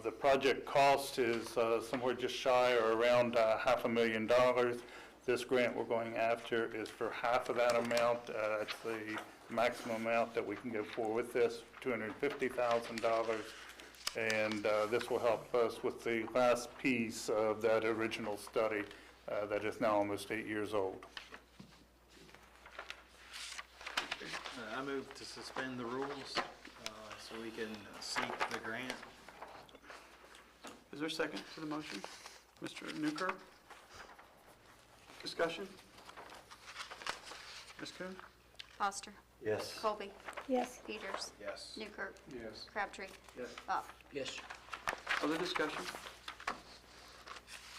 The project cost is somewhere just shy or around $500,000. This grant we're going after is for half of that amount. It's the maximum amount that we can go for with this, $250,000. And this will help us with the last piece of that original study that is now almost 8 years old. I move to suspend the rules so we can seek the grant. Is there a second to the motion? Mr. Newkirk? Discussion? Ms. Kuhn? Foster. Yes. Colby. Yes. Peters. Yes. Newkirk. Yes. Crabtree. Yes. Bach. Yes. Other discussion?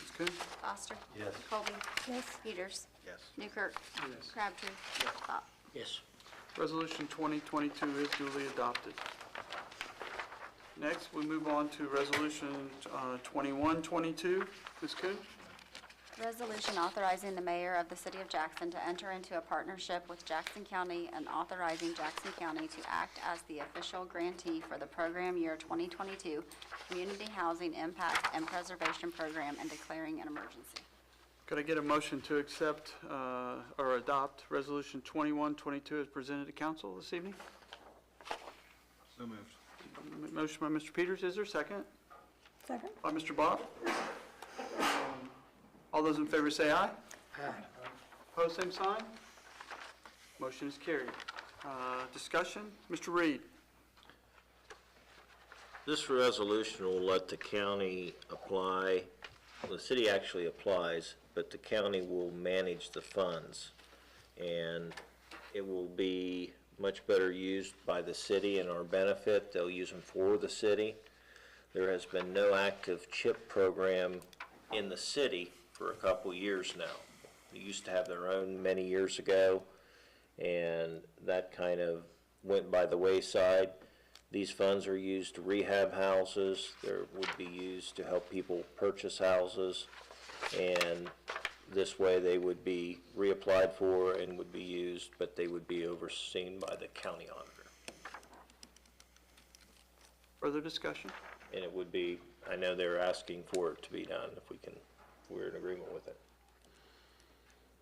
Ms. Kuhn? Foster. Yes. Colby. Yes. Peters. Yes. Newkirk. Yes. Crabtree. Bach. Yes. Resolution 2022 is duly adopted. Next, we move on to Resolution 2122. Ms. Kuhn? Resolution authorizing the mayor of the city of Jackson to enter into a partnership with Jackson County and authorizing Jackson County to act as the official grantee for the program year 2022 Community Housing Impact and Preservation Program and declaring an emergency. Could I get a motion to accept or adopt Resolution 2122 as presented to council this evening? So moved. Motion by Mr. Peters. Is there a second? Second. By Mr. Bob. All those in favor say aye. Aye. Opposed, same sign. Motion is carried. Discussion, Mr. Reed. This resolution will let the county apply, the city actually applies, but the county will manage the funds. And it will be much better used by the city in our benefit. They'll use them for the city. There has been no active CHIP program in the city for a couple years now. They used to have their own many years ago, and that kind of went by the wayside. These funds are used to rehab houses. They would be used to help people purchase houses, and this way they would be reapplied for and would be used, but they would be overseen by the county auditor. Further discussion? And it would be, I know they're asking for it to be done if we can, we're in agreement with it.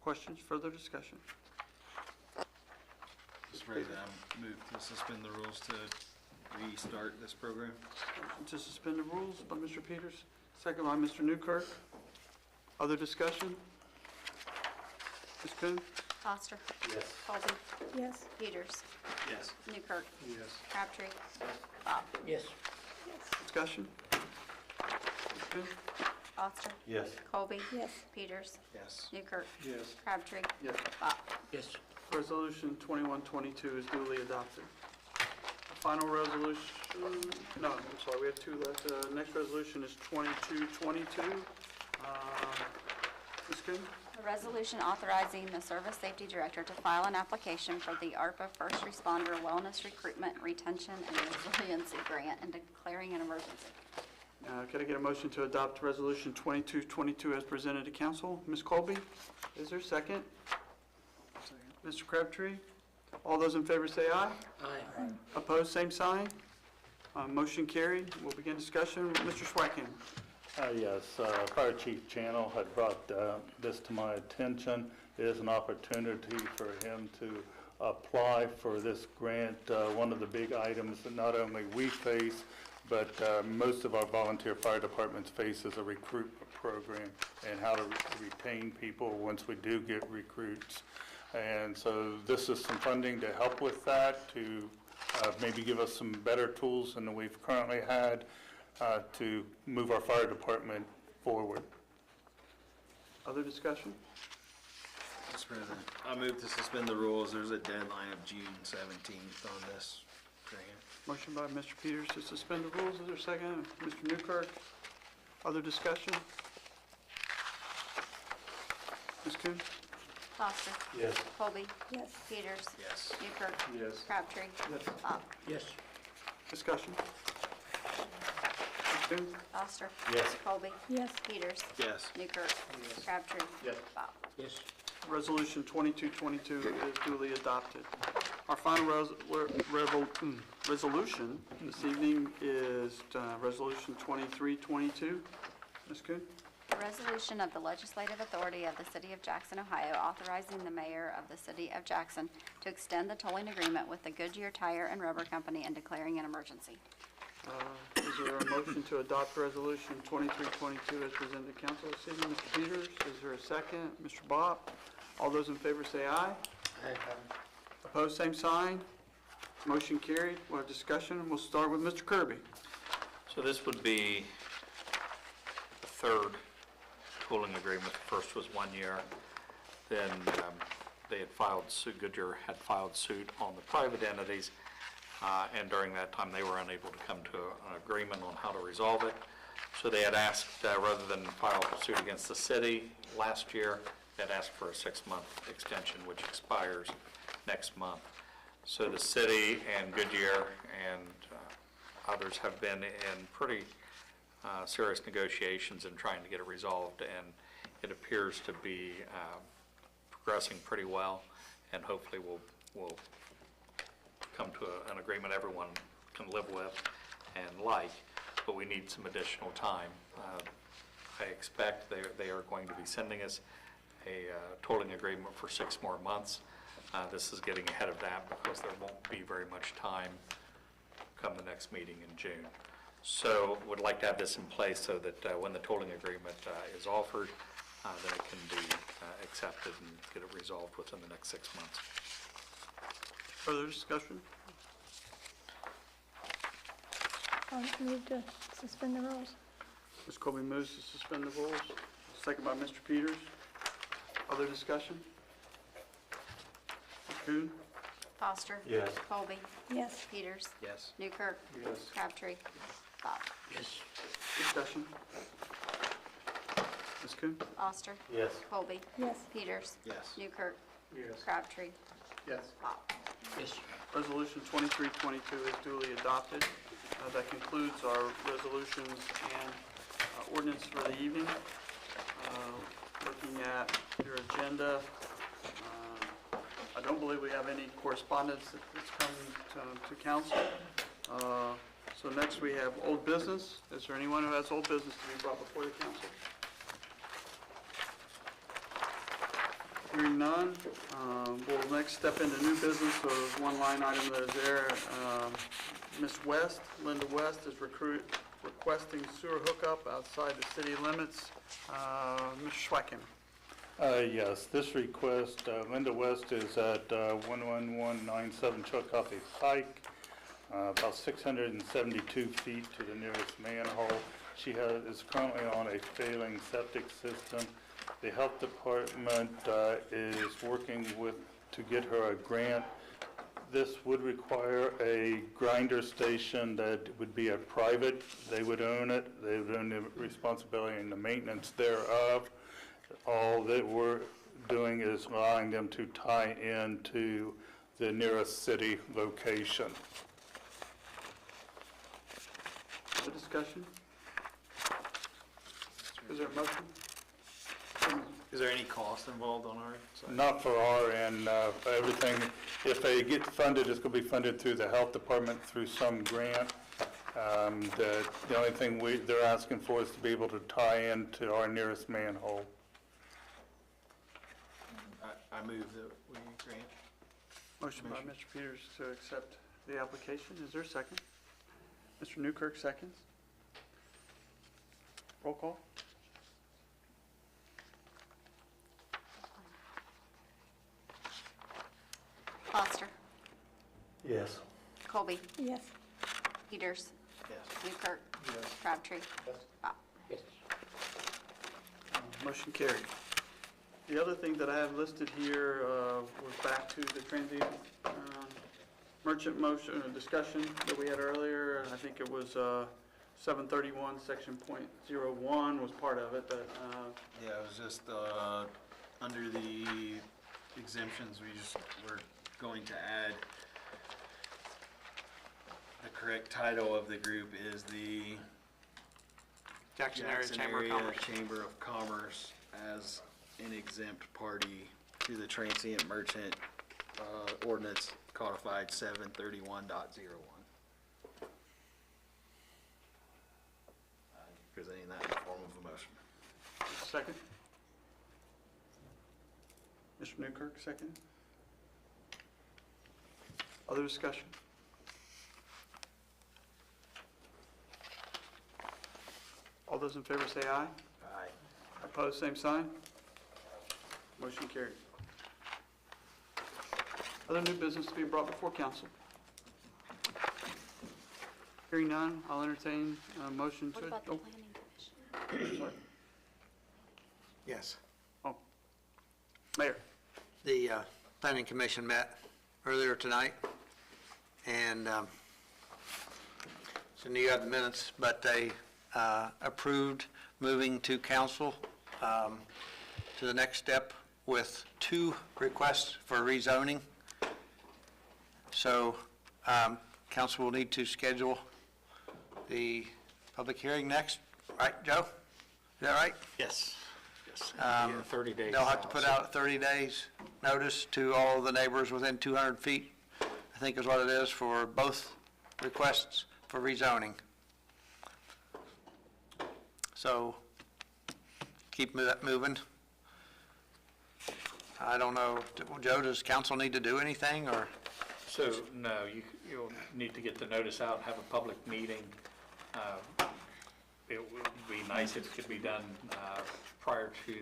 Questions, further discussion? Mr. President, I move to suspend the rules to restart this program. Motion to suspend the rules by Mr. Peters, second by Mr. Newkirk. Other discussion? Ms. Kuhn? Foster. Yes. Colby. Yes. Peters. Yes. Newkirk. Yes. Crabtree. Bach. Yes. Discussion? Ms. Kuhn? Foster. Yes. Colby. Yes. Peters. Yes. Newkirk. Yes. Crabtree. Yes. Bach. Yes. Resolution 2122 is duly adopted. The final resolution, no, I'm sorry, we have two left. Next resolution is 2222. Ms. Kuhn? A resolution authorizing the Service Safety Director to file an application for the ARPA First Responder Wellness Recruitment, Retention, and Resiliency Grant and declaring an emergency. Could I get a motion to adopt Resolution 2222 as presented to council? Ms. Colby, is there a second? Mr. Crabtree? All those in favor say aye. Aye. Opposed, same sign. Motion carried. We'll begin discussion. Mr. Schweiken. Yes, Fire Chief Channel had brought this to my attention. It is an opportunity for him to apply for this grant. One of the big items that not only we face, but most of our volunteer fire departments face is a recruitment program and how to retain people once we do get recruits. And so this is some funding to help with that, to maybe give us some better tools than we've currently had to move our fire department forward. Other discussion? Mr. President, I move to suspend the rules. There's a deadline of June 17th on this grant. Motion by Mr. Peters to suspend the rules. Is there a second? Mr. Newkirk? Other discussion? Ms. Kuhn? Foster. Yes. Colby. Yes. Peters. Yes. Newkirk. Yes. Crabtree. Bach. Discussion? Ms. Kuhn? Foster. Yes. Colby. Yes. Peters. Yes. Newkirk. Crabtree. Yes. Bach. Resolution 2222 is duly adopted. Our final resolution this evening is Resolution 2322. Ms. Kuhn? A resolution of the Legislative Authority of the City of Jackson, Ohio, authorizing the mayor of the City of Jackson to extend the tolling agreement with the Goodyear Tire and Rubber Company and declaring an emergency. Is there a motion to adopt Resolution 2322 as presented to council this evening? Mr. Peters, is there a second? Mr. Bob? All those in favor say aye. Opposed, same sign. Motion carried. We'll have discussion, and we'll start with Mr. Kirby. So this would be the third tolling agreement. The first was 1 year. Then they had filed suit, Goodyear had filed suit on the private entities, and during that time, they were unable to come to an agreement on how to resolve it. So they had asked, rather than file a suit against the city last year, they had asked for a 6-month extension, which expires next month. So the city and Goodyear and others have been in pretty serious negotiations and trying to get it resolved, and it appears to be progressing pretty well, and hopefully we'll come to an agreement everyone can live with and like, but we need some additional time. I expect they are going to be sending us a tolling agreement for 6 more months. This is getting ahead of that because there won't be very much time come the next meeting in June. So would like to have this in place so that when the tolling agreement is offered, then it can be accepted and get it resolved within the next 6 months. Further discussion? I'll move to suspend the rules. Ms. Colby moves to suspend the rules, second by Mr. Peters. Other discussion? Ms. Kuhn? Foster. Yes. Colby. Yes. Peters. Yes. Newkirk. Yes. Crabtree. Bach. Discussion? Ms. Kuhn? Foster. Yes. Colby. Yes. Peters. Yes. Newkirk. Yes. Crabtree. Yes. Bach. Resolution 2322 is duly adopted. That concludes our resolutions and ordinance for the evening. Looking at your agenda, I don't believe we have any correspondence that's come to council. So next we have old business. Is there anyone who has old business to be brought before the council? Hearing none, we'll next step into new business. So there's one line item that is there. Ms. West, Linda West, is requesting sewer hookup outside the city limits. Mr. Schweikhammer. Yes, this request, Linda West is at 11197 Chillicothe Pike, about 672 feet to the nearest manhole. She is currently on a failing septic system. The health department is working to get her a grant. This would require a grinder station that would be a private. They would own it. They would own the responsibility and the maintenance thereof. All that we're doing is allowing them to tie into the nearest city location. The discussion? Is there a motion? Is there any cost involved on our side? Not for our end, everything, if they get funded, it's going to be funded through the health department through some grant. The only thing they're asking for is to be able to tie into our nearest manhole. I move that we grant. Motion by Mr. Peters to accept the application. Is there a second? Mr. Newkirk seconds. Roll call. Foster. Yes. Colby. Yes. Peters. Yes. Newkirk. Yes. Crabtree. Bach. Motion carried. The other thing that I have listed here was back to the transient merchant motion discussion that we had earlier. I think it was 731, section .01 was part of it, but, Yeah, it was just, under the exemptions, we're going to add, the correct title of the group is the Jackson Area Chamber of Commerce. Chamber of Commerce as an exempt party to the transient merchant, ordinance codified 731.01. Presenting that in the form of a motion. second? Mr. Newkirk, second? Other discussion? All those in favor say aye. Aye. Opposed, same sign. Motion carried. Other new business to be brought before council? Hearing none, I'll entertain a motion to... What about the oh, planning commission? sorry. Yes. Oh, Mayor. The Planning Commission met earlier tonight, and so you have the minutes, but they approved moving to council to the next step with 2 requests for rezoning. So council will need to schedule the public hearing next, right, Joe? Is that right? Yes. Yeah, 30 days. They'll have to put out 30 days notice to all the neighbors within 200 feet, I think is what it is for both requests for rezoning. So keep that moving. I don't know, Joe, does council need to do anything, or? So, no, you'll need to get the notice out, have a public meeting. It would be nice if it could be done prior to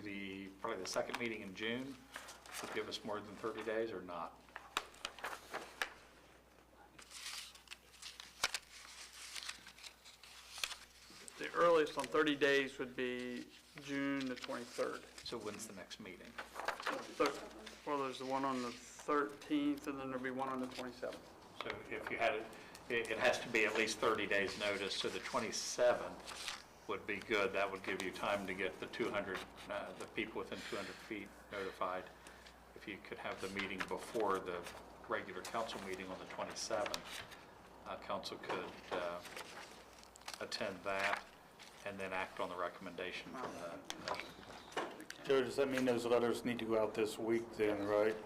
probably the second meeting in June. Would give us more than 30 days or not? The earliest on 30 days would be June the 23rd. So when's the next meeting? Well, there's the one on the 13th, and then there'll be one on the 27th. So if you had it has to be at least 30 days notice, so the 27th would be good. That would give you time to get the 200, the people within 200 feet notified. If you could have the meeting before the regular council meeting on the 27th, council could attend that and then act on the recommendation from the Joe, does that mean those letters need to go out this week then, right?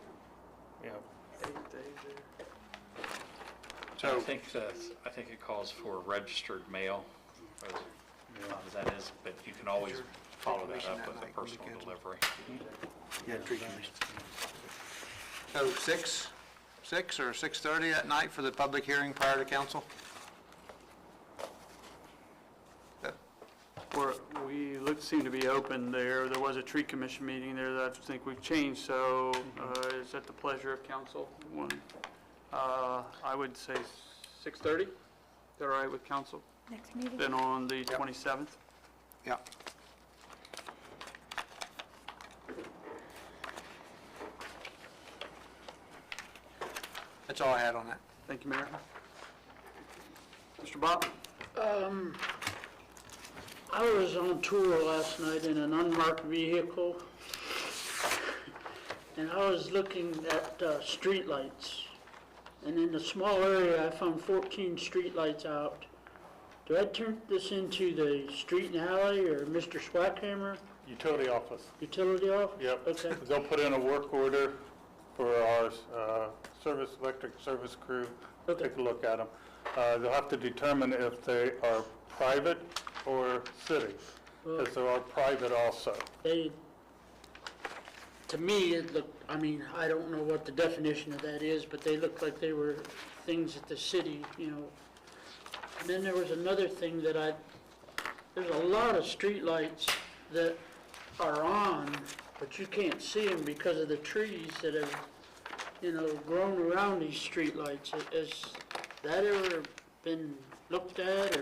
Yeah. 8 days there. So I think it calls for registered mail, as that is, but you can always follow that up with a personal delivery. Yeah, tree commission. So 6 or 6:30 that night for the public hearing prior to council? Seem to be open there. There was a tree commission meeting there that I think we've changed, so is at the pleasure of council. I would say 6:30. Is that all right with council? Next meeting? Then on the 27th? Yeah. That's all I had on that. Thank you, Mayor. Mr. Bob? I was on tour last night in an unmarked vehicle, and I was looking at streetlights. And in a small area, I found 14 streetlights out. Do I turn this into the street and alley or Mr. Swackhammer? Utility office. Utility office? Yep. Okay. They'll put in a work order for our electric service crew. Okay. Take a look at them. They'll have to determine if they are private or city, because there are private also. To me, it looked, I mean, I don't know what the definition of that is, but they looked like they were things that the city, you know. And then there was another thing that there's a lot of streetlights that are on, but you can't see them because of the trees that have, you know, grown around these streetlights. Has that ever been looked at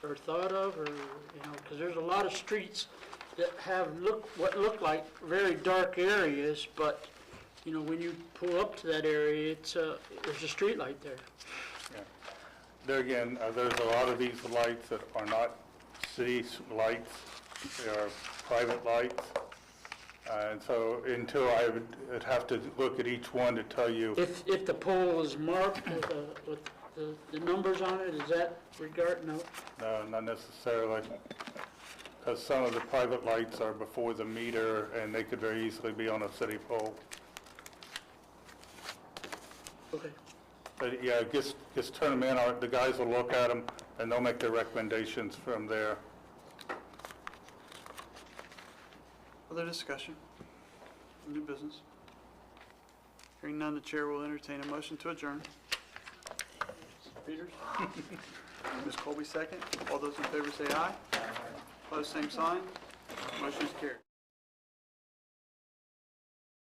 or thought of, or, you know, because there's a lot of streets that have what look like very dark areas, but, you know, when you pull up to that area, there's a street light there. there again, there's a lot of these lights that are not city lights, they are private lights. And so until I'd have to look at each one to tell you, If the pole is marked with the numbers on it, is that regard, no? no, not necessarily. Because some of the private lights are before the meter and they could very easily be on a city pole. Okay. But yeah, just turn them in, the guys will look at them and they'll make their recommendations from there. Other discussion? New business? Hearing none, the chair will entertain a motion to adjourn. Mr. Peters? Ms. Colby, second. All those in favor say aye. Opposed, same sign. Motion is carried.